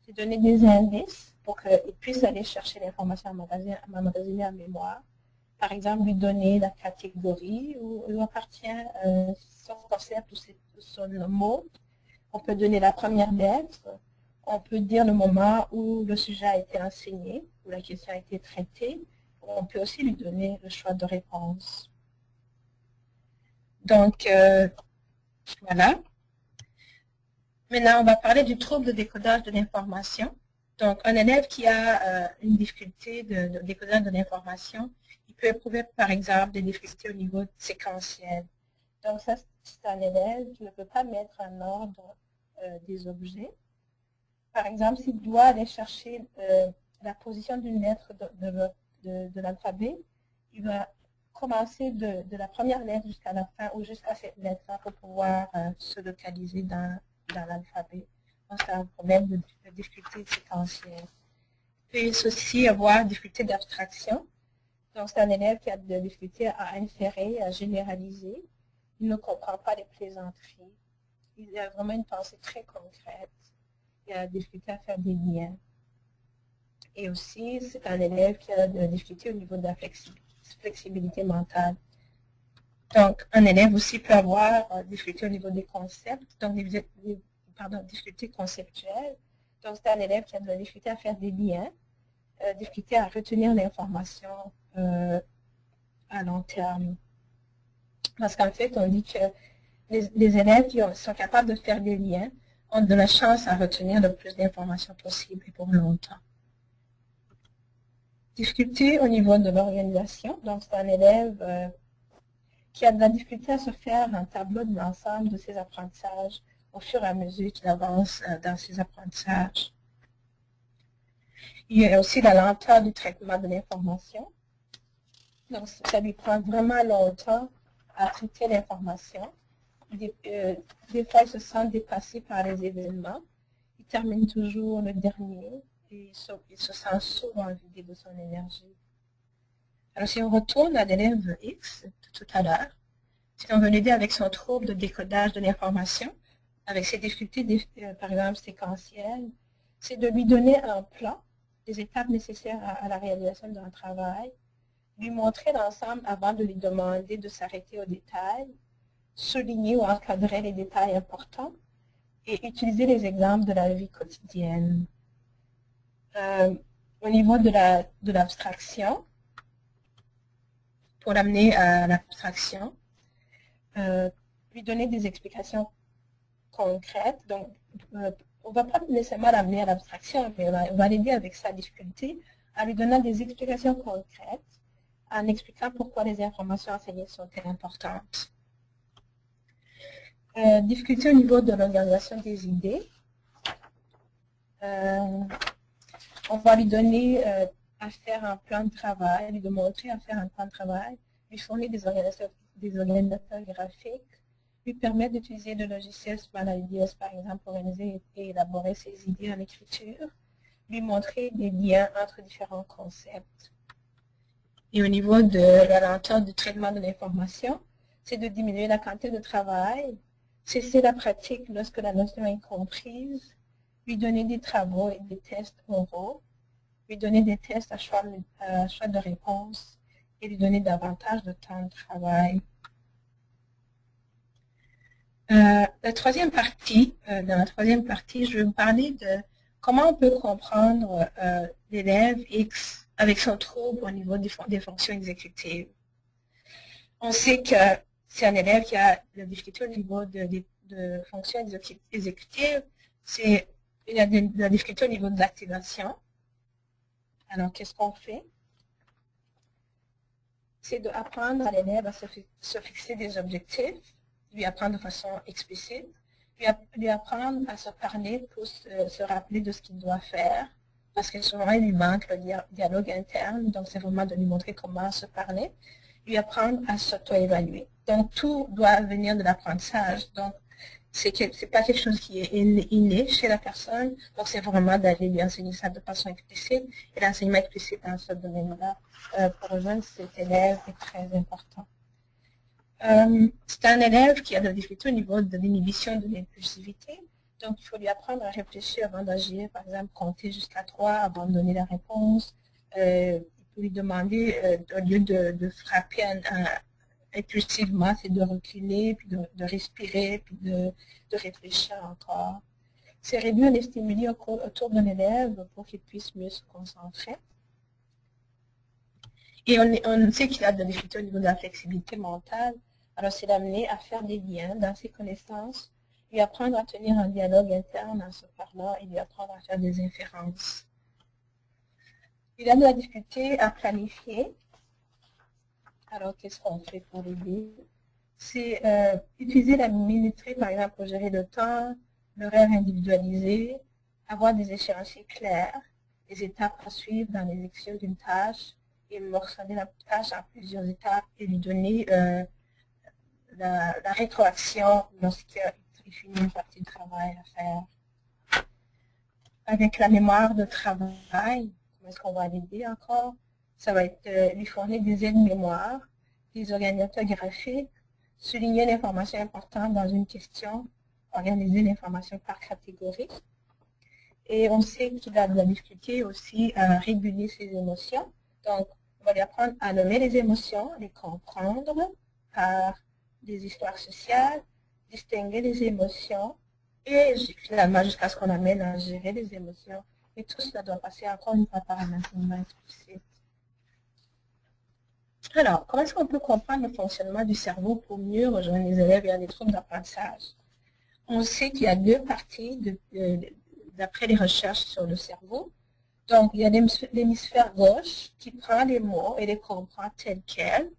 S2: c'est donner des indices pour qu'il puisse aller chercher l'information emmagasinée en mémoire. Par exemple, lui donner la catégorie où il appartient son concept ou son mot. On peut donner la première lettre. On peut dire le moment où le sujet a été enseigné, où la question a été traitée. On peut aussi lui donner le choix de réponse. Donc, voilà. Maintenant, on va parler du trouble de décodage de l'information. Donc, un élève qui a une difficulté de décodage de l'information, il peut éprouver, par exemple, des difficultés au niveau séquentiel. Donc, ça, c'est un élève qui ne peut pas mettre en ordre des objets. Par exemple, s'il doit aller chercher la position d'une lettre de l'alphabet, il va commencer de la première lettre jusqu'à la fin ou jusqu'à cette lettre pour pouvoir se localiser dans l'alphabet. Donc, c'est un problème de difficulté séquentielle. Il peut aussi avoir difficulté d'abstraction. Donc, c'est un élève qui a de difficulté à inférer, à généraliser. Il ne comprend pas les plaisanteries. Il a vraiment une pensée très concrète. Il a de difficulté à faire des liens. Et aussi, c'est un élève qui a de difficulté au niveau de la flexibilité mentale. Donc, un élève aussi peut avoir difficulté au niveau des concepts, donc difficulté conceptuelle. Donc, c'est un élève qui a de la difficulté à faire des liens, difficulté à retenir l'information à long terme. Parce qu'en fait, on dit que les élèves qui sont capables de faire des liens ont de la chance à retenir le plus d'informations possible et pour longtemps. Difficulté au niveau de l'organisation. Donc, c'est un élève qui a de la difficulté à se faire un tableau de l'ensemble de ses apprentissages au fur et à mesure qu'il avance dans ses apprentissages. Il y a aussi la lenteur du traitement de l'information. Donc, ça lui prend vraiment longtemps à traiter l'information. Des fois, il se sent dépassé par les événements. Il termine toujours le dernier et il se sent souvent vidé de son énergie. Alors, si on retourne à l'élève X de tout à l'heure, si on veut l'aider avec son trouble de décodage de l'information, avec ses difficultés, par exemple, séquentielles, c'est de lui donner un plan, des étapes nécessaires à la réalisation d'un travail, lui montrer l'ensemble avant de lui demander de s'arrêter aux détails, souligner ou encadrer les détails importants et utiliser les exemples de la vie quotidienne. Au niveau de l'abstraction, pour l'amener à l'abstraction, lui donner des explications concrètes. Donc, on ne va pas nécessairement l'amener à l'abstraction, mais on va l'aider avec sa difficulté en lui donnant des explications concrètes, en expliquant pourquoi les informations enseignées sont-elles importantes. Difficulté au niveau de l'organisation des idées. On va lui donner à faire un plan de travail, lui montrer à faire un plan de travail, lui fournir des organisateurs graphiques, lui permettre d'utiliser le logiciel Smart Ideas, par exemple, pour organiser et élaborer ses idées en écriture, lui montrer des liens entre différents concepts. Et au niveau de la lenteur du traitement de l'information, c'est de diminuer la quantité de travail, cesser la pratique lorsque la notion est comprise, lui donner des travaux et des tests oraux, lui donner des tests à choix de réponse et lui donner davantage de temps de travail. Dans la troisième partie, je vais vous parler de comment on peut comprendre l'élève X avec son trouble au niveau des fonctions exécutives. On sait que c'est un élève qui a des difficultés au niveau de fonctions exécutives. Il a de la difficulté au niveau de l'activation. Alors, qu'est-ce qu'on fait? C'est d'apprendre à l'élève à se fixer des objectifs, lui apprendre de façon explicite, lui apprendre à se parler pour se rappeler de ce qu'il doit faire, parce que souvent il lui manque le dialogue interne, donc c'est vraiment de lui montrer comment se parler, lui apprendre à s'auto-évaluer. Donc tout doit venir de l'apprentissage, donc c'est pas quelque chose qui est inné chez la personne, donc c'est vraiment d'aller lui enseigner ça de façon explicite, et l'enseignement explicite dans ce domaine-là, pour rejoindre cet élève est très important. C'est un élève qui a des difficultés au niveau de l'inhibition de l'impulsivité. Donc, il faut lui apprendre à réfléchir avant d'agir. Par exemple, compter jusqu'à 3 avant de donner la réponse. Il faut lui demander, au lieu de frapper impulsivement, c'est de reculer, puis de respirer, puis de réfléchir encore. C'est réduire les stimuli autour de l'élève pour qu'il puisse mieux se concentrer. Et on sait qu'il a des difficultés au niveau de la flexibilité mentale. Alors, c'est l'amener à faire des liens dans ses connaissances, lui apprendre à tenir un dialogue interne en se parlant et lui apprendre à faire des inférences. Il a de la difficulté à planifier. Alors, qu'est-ce qu'on fait pour l'aider? C'est utiliser la minuterie, par exemple, pour gérer le temps, l'horaire individualisé, avoir des échéanciers clairs, les étapes à suivre dans l'exécution d'une tâche, et morceler la tâche en plusieurs étapes et lui donner la rétroaction lorsqu'il finit une partie de travail à faire. Avec la mémoire de travail, comment est-ce qu'on va l'aider encore? Ça va être lui fournir des aides-mémoire, des organisateurs graphiques, souligner l'information importante dans une question, organiser l'information par catégorie. Et on sait qu'il a de la difficulté aussi à réguler ses émotions. Donc, on va lui apprendre à nommer les émotions, les comprendre par des histoires sociales, distinguer les émotions et finalement jusqu'à ce qu'on amène à gérer les émotions. Et tout cela doit passer encore une fois par un enseignement explicite. Alors, comment est-ce qu'on peut comprendre le fonctionnement du cerveau pour mieux rejoindre les élèves ayant des troubles d'apprentissage? On sait qu'il y a deux parties d'après les recherches sur le cerveau. Donc, il y a l'hémisphère gauche qui prend les mots et les comprend tels quels.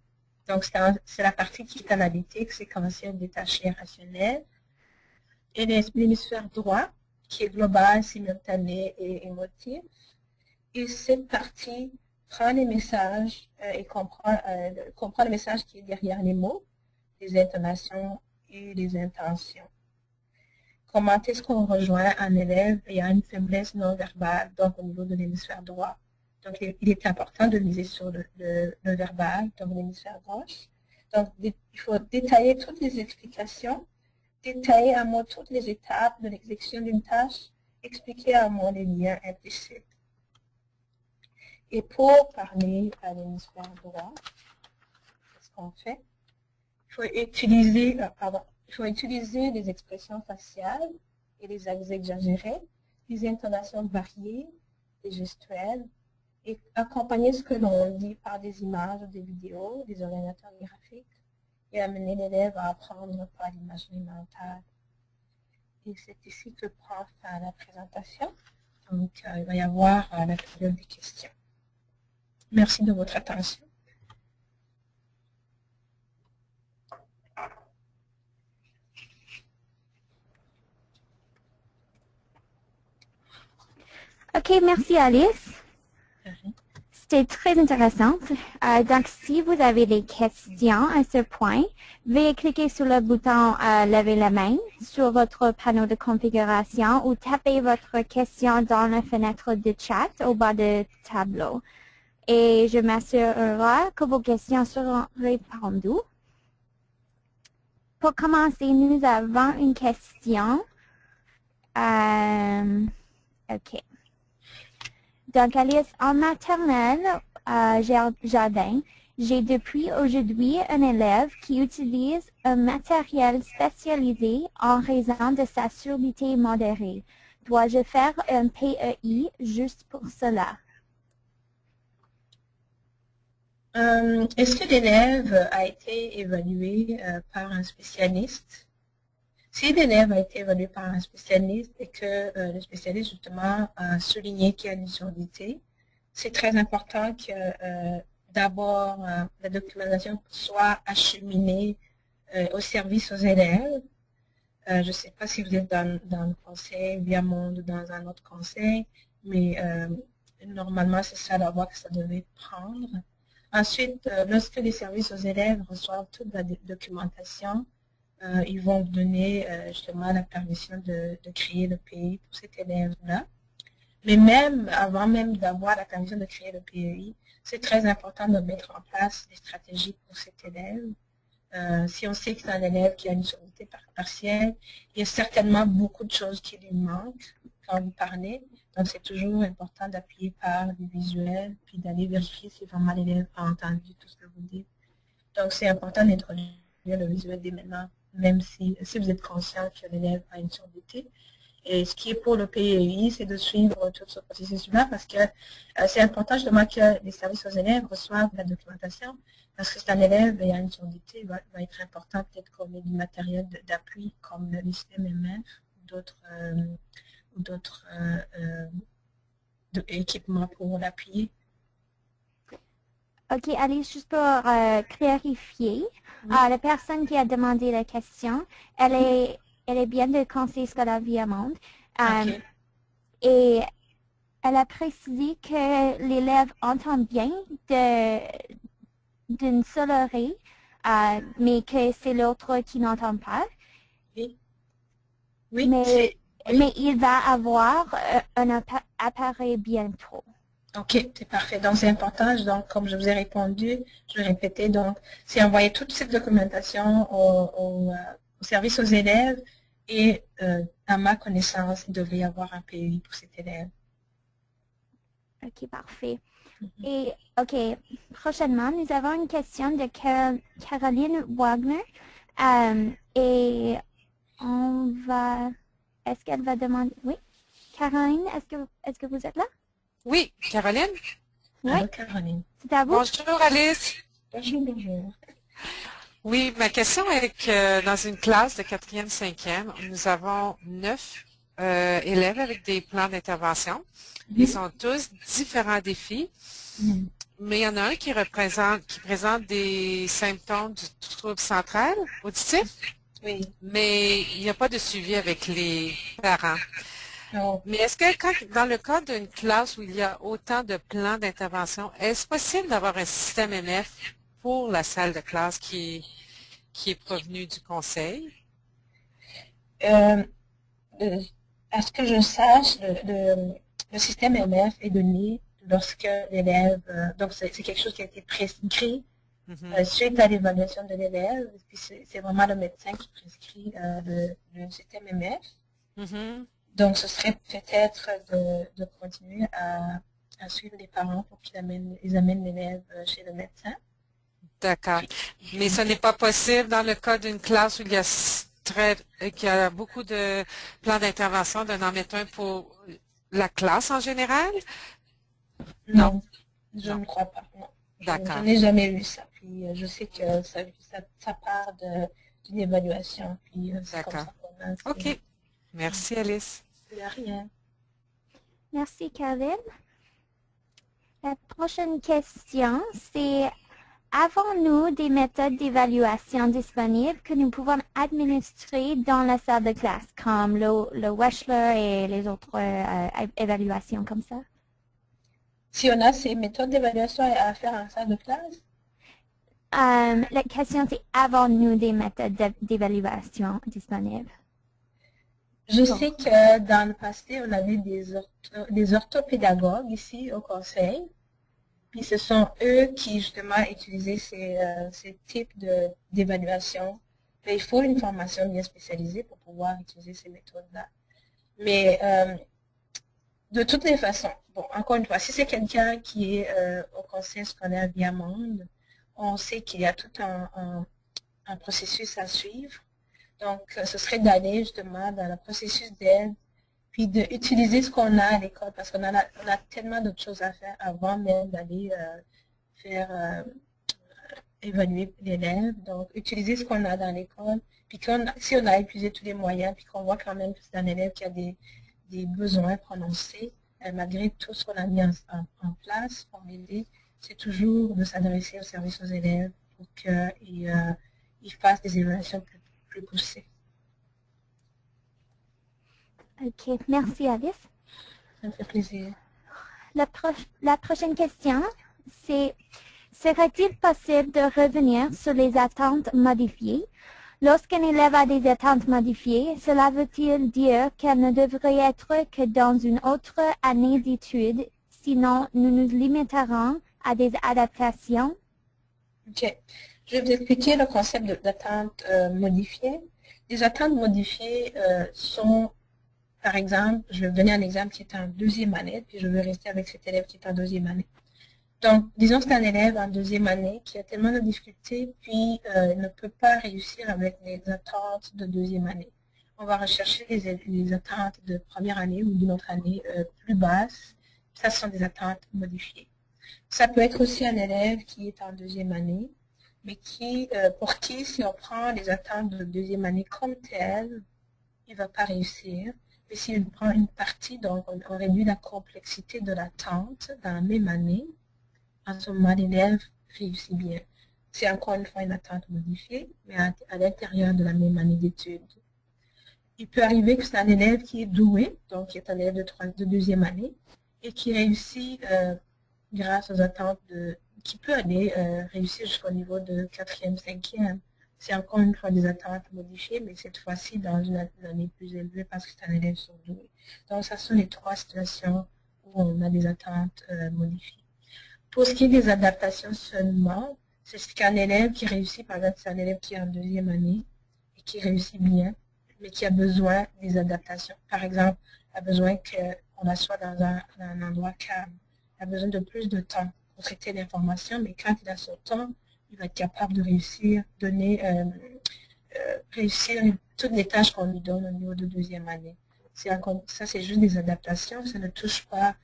S2: Donc, c'est la partie qui est analytique, séquentielle, détachée, rationnelle. Et l'hémisphère droit qui est global, simultané et émotif. Et cette partie prend les messages et comprend le message qui est derrière les mots, les intonations et les intentions. Comment est-ce qu'on rejoint un élève ayant une faiblesse non verbale, donc au niveau de l'hémisphère droit? Donc, il est important de miser sur le verbal, donc l'hémisphère gauche. Donc, il faut détailler toutes les explications, détailler à mot toutes les étapes de l'exécution d'une tâche, expliquer à mot les liens implicites. Et pour parler à l'hémisphère droit, qu'est-ce qu'on fait? Il faut utiliser des expressions faciales et des axes exagérés, des intonations variées, des gestuels, et accompagner ce que l'on dit par des images ou des vidéos, des ordinateurs graphiques, et amener l'élève à apprendre par l'imagerie mentale. Et c'est ici que prend fin la présentation. Donc, il va y avoir la période des questions. Merci de votre attention.
S1: OK, merci Alice. C'était très intéressant. Donc, si vous avez des questions à ce point, veuillez cliquer sur le bouton « Lever la main » sur votre panneau de configuration ou tapez votre question dans la fenêtre de chat au bas du tableau. Et je m'assurerai que vos questions seront répondues. Pour commencer, nous avons une question. OK. Donc, Alice, en maternelle jardin, j'ai depuis aujourd'hui un élève qui utilise un matériel spécialisé en raison de sa surdité modérée. Dois-je faire un PEI juste pour cela?
S2: Est-ce que l'élève a été évalué par un spécialiste? Si l'élève a été évalué par un spécialiste et que le spécialiste justement a souligné qu'il y a une surdité, c'est très important que d'abord la documentation soit acheminée au service aux élèves Je ne sais pas si vous êtes dans le conseil Viamonde ou dans un autre conseil, mais normalement, c'est ça la voie que ça devait prendre. Ensuite, lorsque les services aux élèves reçoivent toute la documentation, ils vont vous donner justement la permission de créer le PEI pour cet élève-là. Mais même avant même d'avoir la permission de créer le PEI, c'est très important de mettre en place des stratégies pour cet élève. Si on sait que c'est un élève qui a une surdité partielle, il y a certainement beaucoup de choses qui lui manquent quand vous parlez. Donc, c'est toujours important d'appuyer par des visuels, puis d'aller vérifier si vraiment l'élève a entendu tout ce que vous dites. Donc, c'est important d'introduire le visuel dès maintenant, même si vous êtes conscient que l'élève a une surdité. Et ce qui est pour le PEI, c'est de suivre tout ce processus-là parce que c'est important justement que les services aux élèves reçoivent la documentation parce que c'est un élève et il y a une surdité, il va être important peut-être qu'on ait du matériel d'appui comme le système MF ou d'autres équipements pour l'appuyer.
S1: OK, Alice, juste pour clarifier, la personne qui a demandé la question, elle est bien de conseil scolaire Viamonde.
S2: Okay.
S1: Et elle a précisé que l'élève entend bien d'une seule oreille, mais que c'est l'autre qui n'entend pas.
S2: Oui. Oui,
S1: mais
S2: oui.
S1: il va avoir un appareil bientôt.
S2: OK, c'est parfait. Donc, c'est important. Donc, comme je vous ai répondu, je vais répéter. Donc, c'est envoyer toute cette documentation au service aux élèves et, à ma connaissance, il devrait y avoir un PEI pour cet élève.
S1: OK, parfait. Et, OK, prochainement, nous avons une question de Caroline Wagner. Et on va... Est-ce qu'elle va demander... Oui? Caroline, est-ce que vous êtes là?
S3: Oui, Caroline?
S1: Oui.
S2: Allô, Caroline.
S1: C'est à vous?
S3: Bonjour, Alice.
S2: Bonjour.
S3: Oui, ma question est que dans une classe de 4e, 5e, nous avons 9 élèves avec des plans d'intervention. Ils sont tous différents défis, mais il y en a un qui présente des symptômes du trouble central auditif,
S2: Oui.
S3: mais il n'y a pas de suivi avec les parents.
S2: Non.
S3: Mais est-ce que dans le cas d'une classe où il y a autant de plans d'intervention, est-ce possible d'avoir un système MF pour la salle de classe qui est provenu du conseil?
S2: À ce que je sache, le système MF est donné lorsque l'élève, donc c'est quelque chose qui a été prescrit suite à l'évaluation de l'élève, puis c'est vraiment le médecin qui prescrit le système MF. Donc, ce serait peut-être de continuer à suivre les parents pour qu'ils amènent l'élève chez le médecin.
S3: D'accord. Mais ce n'est pas possible dans le cas d'une classe où il y a beaucoup de plans d'intervention, d'en mettre un pour la classe en général?
S2: Non, je ne crois pas. Non.
S3: D'accord.
S2: Je n'ai jamais vu ça. Puis je sais que ça part d'une évaluation. Puis c'est comme ça qu'on a.
S3: OK. Merci, Alice.
S2: De rien.
S1: Merci, Caroline. La prochaine question, c'est avons-nous des méthodes d'évaluation disponibles que nous pouvons administrer dans la salle de classe, comme le Wechsler et les autres évaluations comme ça?
S2: Si on a ces méthodes d'évaluation à faire en salle de classe?
S1: La question, c'est avons-nous des méthodes d'évaluation disponibles?
S2: Je sais que dans le passé, on avait des orthopédagogues ici au conseil. Puis ce sont eux qui justement utilisaient ces types d'évaluation. Mais il faut une formation bien spécialisée pour pouvoir utiliser ces méthodes-là. Mais de toutes les façons, bon, encore une fois, si c'est quelqu'un qui est au conseil scolaire Viamonde, on sait qu'il y a tout un processus à suivre. Donc, ce serait d'aller justement dans le processus d'aide, puis d'utiliser ce qu'on a à l'école, parce qu'on a tellement d'autres choses à faire avant même d'aller faire évaluer l'élève. Donc, utiliser ce qu'on a dans l'école, puis si on a épuisé tous les moyens, puis qu'on voit quand même que c'est un élève qui a des besoins prononcés, malgré tout ce qu'on a mis en place pour l'aider, c'est toujours de s'adresser au service aux élèves pour qu'ils fassent des évaluations plus poussées.
S1: Ok, merci Alice.
S2: Ça me fait plaisir.
S1: La prochaine question, c'est serait-il possible de revenir sur les attentes modifiées? Lorsqu'un élève a des attentes modifiées, cela veut-il dire qu'elles ne devraient être que dans une autre année d'études, sinon nous nous limiterons à des adaptations?
S2: Ok. Je vais vous expliquer le concept d'attente modifiée. Les attentes modifiées sont, par exemple, je vais vous donner un exemple qui est en deuxième année, puis je vais rester avec cet élève qui est en deuxième année. Donc, disons que c'est un élève en deuxième année qui a tellement de difficultés, puis il ne peut pas réussir avec les attentes de deuxième année. On va rechercher les attentes de première année ou d'une autre année plus basses. Ça, ce sont des attentes modifiées. Ça peut être aussi un élève qui est en deuxième année, mais pour qui, si on prend les attentes de deuxième année comme telles, il ne va pas réussir. Mais s'il prend une partie, donc on réduit la complexité de l'attente dans la même année, en ce moment, l'élève réussit bien. C'est encore une fois une attente modifiée, mais à l'intérieur de la même année d'études. Il peut arriver que c'est un élève qui est doué, donc qui est un élève de deuxième année, et qui réussit grâce aux attentes qui peut aller réussir jusqu'au niveau de quatrième, cinquième. C'est encore une fois des attentes modifiées, mais cette fois-ci dans une année plus élevée parce que c'est un élève surdoué. Donc, ça sont les trois situations où on a des attentes modifiées. Pour ce qui est des adaptations seulement, c'est qu'un élève qui réussit, par exemple, c'est un élève qui est en deuxième année et qui réussit bien, mais qui a besoin des adaptations. Par exemple, a besoin qu'on la soit dans un endroit calme. Il a besoin de plus de temps pour traiter l'information, mais quand il a son temps, il va être capable de réussir, réussir toutes les tâches qu'on lui donne au niveau de deuxième année. Ça, c'est juste des adaptations, ça ne touche pas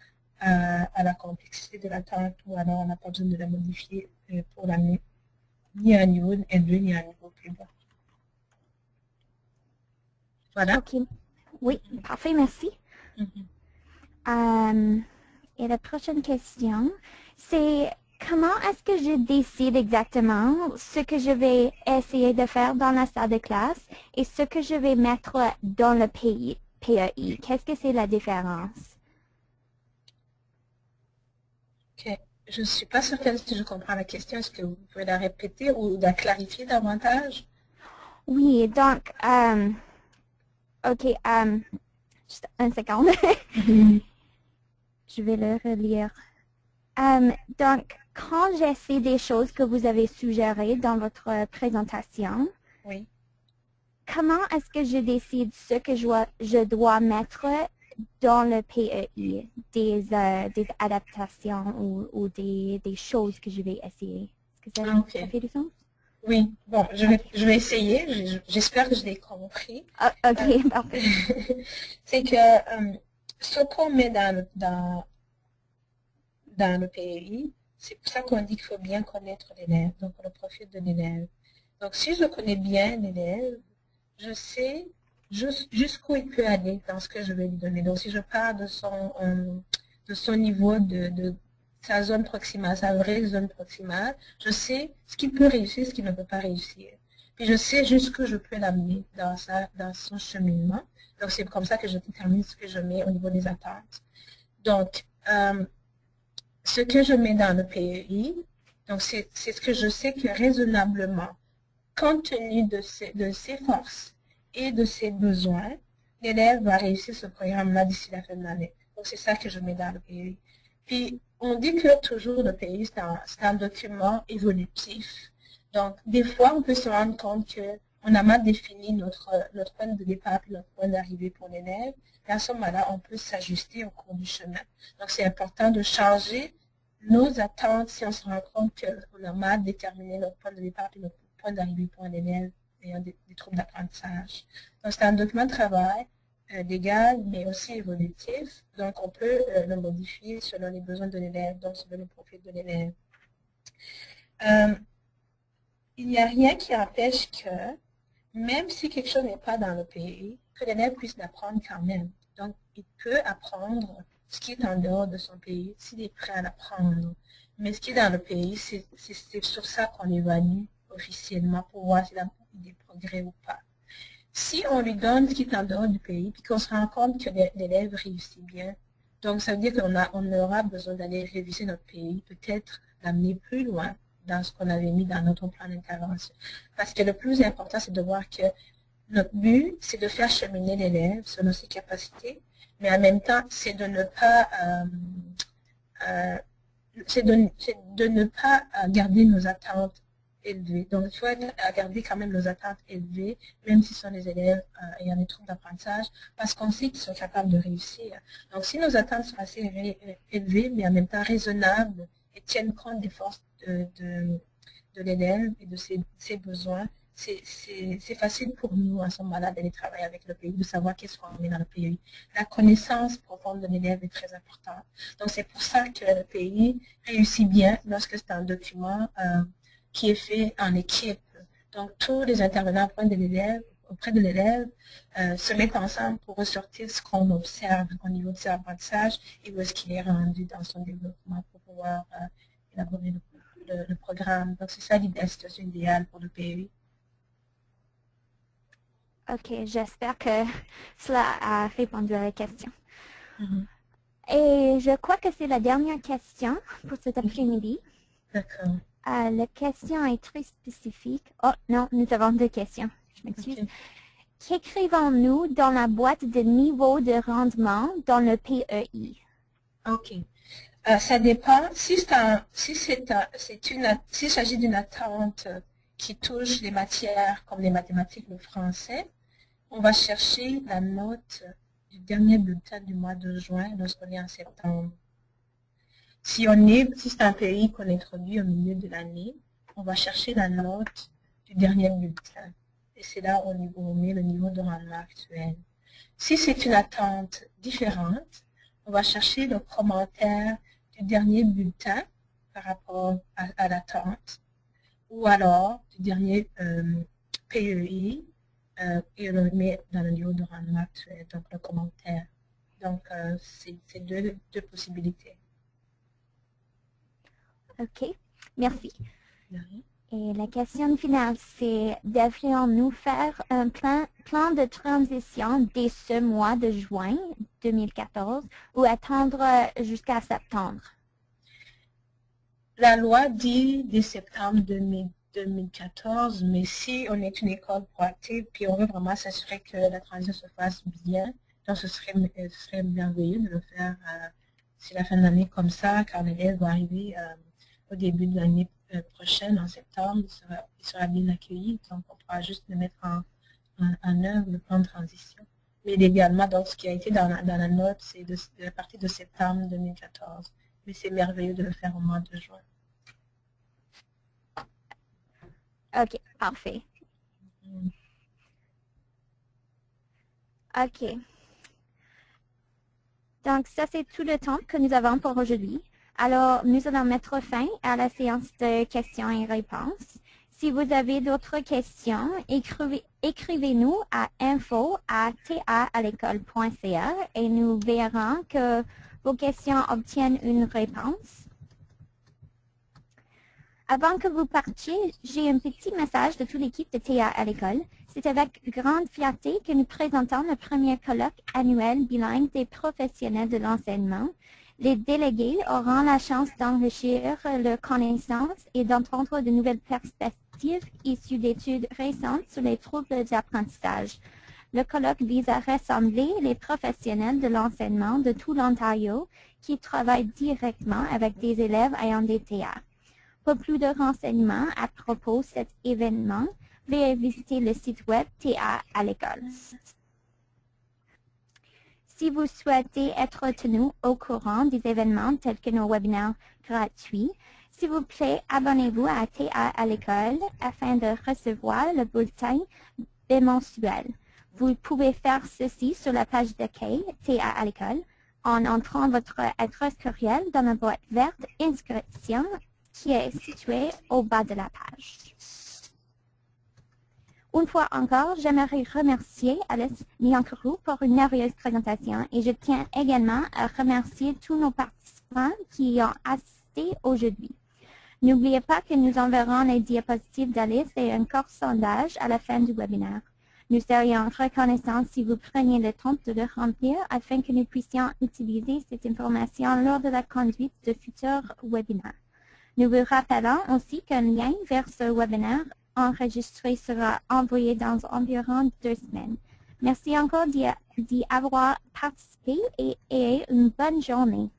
S2: à la complexité de l'attente ou alors on n'a pas besoin de la modifier pour l'amener ni à un niveau élevé ni à un niveau plus bas. Voilà.
S1: Ok. Oui, parfait, merci. Et la prochaine question, c'est comment est-ce que je décide exactement ce que je vais essayer de faire dans la salle de classe et ce que je vais mettre dans le PEI? Qu'est-ce que c'est la différence?
S2: Ok. Je ne suis pas certaine si je comprends la question. Est-ce que vous pouvez la répéter ou la clarifier davantage?
S1: Oui, donc, ok, juste un seconde. Je vais le relire. Donc, quand j'essaie des choses que vous avez suggérées dans votre présentation,
S2: oui.
S1: Comment est-ce que je décide ce que je dois mettre dans le PEI, des adaptations ou des choses que je vais essayer? Est-ce que ça fait du sens?
S2: Oui, bon, je vais essayer. J'espère que je l'ai compris.
S1: Ok, parfait.
S2: C'est que ce qu'on met dans le PEI, c'est pour ça qu'on dit qu'il faut bien connaître l'élève, donc le profil de l'élève. Donc, si je connais bien l'élève, je sais jusqu'où il peut aller dans ce que je vais lui donner. Donc, si je pars de son niveau de sa zone proximale, sa vraie zone proximale, je sais ce qu'il peut réussir, ce qu'il ne peut pas réussir. Puis je sais jusqu'où je peux l'amener dans son cheminement. Donc, c'est comme ça que je détermine ce que je mets au niveau des attentes. Donc, ce que je mets dans le PEI, donc c'est ce que je sais que raisonnablement, compte tenu de ses forces et de ses besoins, l'élève va réussir ce programme-là d'ici la fin de l'année. Donc, c'est ça que je mets dans le PEI. Puis, on dit que toujours le PEI, c'est un document évolutif. Donc, des fois, on peut se rendre compte qu'on a mal défini notre point de départ et notre point d'arrivée pour l'élève. Et à ce moment-là, on peut s'ajuster au cours du chemin. Donc, c'est important de changer nos attentes si on se rend compte qu'on a mal déterminé notre point de départ et notre point d'arrivée pour un élève ayant des troubles d'apprentissage. Donc, c'est un document de travail légal, mais aussi évolutif. Donc, on peut le modifier selon les besoins de l'élève, donc selon le profil de l'élève. Il n'y a rien qui empêche que, même si quelque chose n'est pas dans le PEI, que l'élève puisse l'apprendre quand même. Donc, il peut apprendre ce qui est en dehors de son pays, s'il est prêt à l'apprendre. Mais ce qui est dans le pays, c'est sur ça qu'on évalue officiellement pour voir s'il a des progrès ou pas. Si on lui donne ce qui est en dehors du pays, puis qu'on se rend compte que l'élève réussit bien, donc ça veut dire qu'on aura besoin d'aller réviser notre pays, peut-être l'amener plus loin dans ce qu'on avait mis dans notre plan d'intervention. Parce que le plus important, c'est de voir que notre but, c'est de faire cheminer l'élève selon ses capacités, mais en même temps, c'est de ne pas garder nos attentes élevées. Donc, il faut garder quand même nos attentes élevées, même si ce sont des élèves ayant des troubles d'apprentissage, parce qu'on sait qu'ils sont capables de réussir. Donc, si nos attentes sont assez élevées, mais en même temps raisonnables, et tiennent compte des forces de l'élève et de ses besoins, c'est facile pour nous, à ce moment-là, d'aller travailler avec le pays, de savoir qu'est-ce qu'on met dans le pays. La connaissance profonde de l'élève est très importante. Donc, c'est pour ça que le pays réussit bien lorsque c'est un document qui est fait en équipe. Donc, tous les intervenants auprès de l'élève se mettent ensemble pour ressortir ce qu'on observe au niveau de ses apprentissages et où est-ce qu'il est rendu dans son développement pour pouvoir élaborer le programme. Donc, c'est ça la situation idéale pour le pays.
S1: OK, j'espère que cela a répondu à la question. Et je crois que c'est la dernière question pour cet après-midi.
S2: D'accord.
S1: La question est très spécifique. Oh non, nous avons deux questions. Je m'excuse. Okay. Qu'écrivons-nous dans la boîte de niveau de rendement dans le PEI?
S2: OK. Ça dépend. S'il s'agit d'une attente qui touche les matières comme les mathématiques, le français, on va chercher la note du dernier bulletin du mois de juin lorsqu'on est en septembre. Si c'est un pays qu'on introduit au milieu de l'année, on va chercher la note du dernier bulletin. Et c'est là où on met le niveau de rendement actuel. Si c'est une attente différente, on va chercher le commentaire du dernier bulletin par rapport à l'attente, ou alors du dernier PEI, et on le met dans le niveau de rendement actuel, donc le commentaire. Donc, c'est deux possibilités.
S1: OK, merci. Et la question finale, c'est devrions-nous faire un plan de transition dès ce mois de juin 2014 ou attendre jusqu'à septembre?
S2: La loi dit dès septembre 2014, mais si on est une école proactive, puis on veut vraiment s'assurer que la transition se fasse bien, donc ce serait merveilleux de le faire si la fin de l'année comme ça, quand l'élève va arriver au début de l'année prochaine, en septembre, il sera bien accueilli, donc on pourra juste le mettre en œuvre, le plan de transition. Mais légalement, donc ce qui a été dans la note, c'est à partir de septembre 2014. Mais c'est merveilleux de le faire au mois de juin.
S1: OK, parfait. OK. Donc, ça, c'est tout le temps que nous avons pour aujourd'hui. Alors, nous allons mettre fin à la séance de questions et réponses. Si vous avez d'autres questions, écrivez-nous à info@ta@lecole.ca et nous verrons que vos questions obtiennent une réponse. Avant que vous partiez, j'ai un petit message de toute l'équipe de TA à l'école. C'est avec grande fierté que nous présentons le premier colloque annuel bilingue des professionnels de l'enseignement. Les délégués auront la chance d'enrichir leurs connaissances et d'entendre de nouvelles perspectives issues d'études récentes sur les troubles d'apprentissage. Le colloque vise à rassembler les professionnels de l'enseignement de tout l'Ontario qui travaillent directement avec des élèves ayant des TA. Pour plus de renseignements à propos de cet événement, veuillez visiter le site web TA à l'école. Si vous souhaitez être tenu au courant des événements tels que nos webinaires gratuits, s'il vous plaît, abonnez-vous à TA à l'école afin de recevoir le bulletin bimensuel. Vous pouvez faire ceci sur la page d'accueil TA à l'école en entrant votre adresse courriel dans la boîte verte inscription qui est située au bas de la page. Une fois encore, j'aimerais remercier Alice Niancourou pour une merveilleuse présentation et je tiens également à remercier tous nos participants qui y ont assisté aujourd'hui. N'oubliez pas que nous enverrons les diapositives d'Alice et un court sondage à la fin du webinaire. Nous serions reconnaissants si vous preniez le temps de le remplir afin que nous puissions utiliser cette information lors de la conduite de futurs webinaires. Nous vous rappelons aussi qu'un lien vers ce webinaire enregistré sera envoyé dans environ 2 semaines. Merci encore d'y avoir participé et une bonne journée.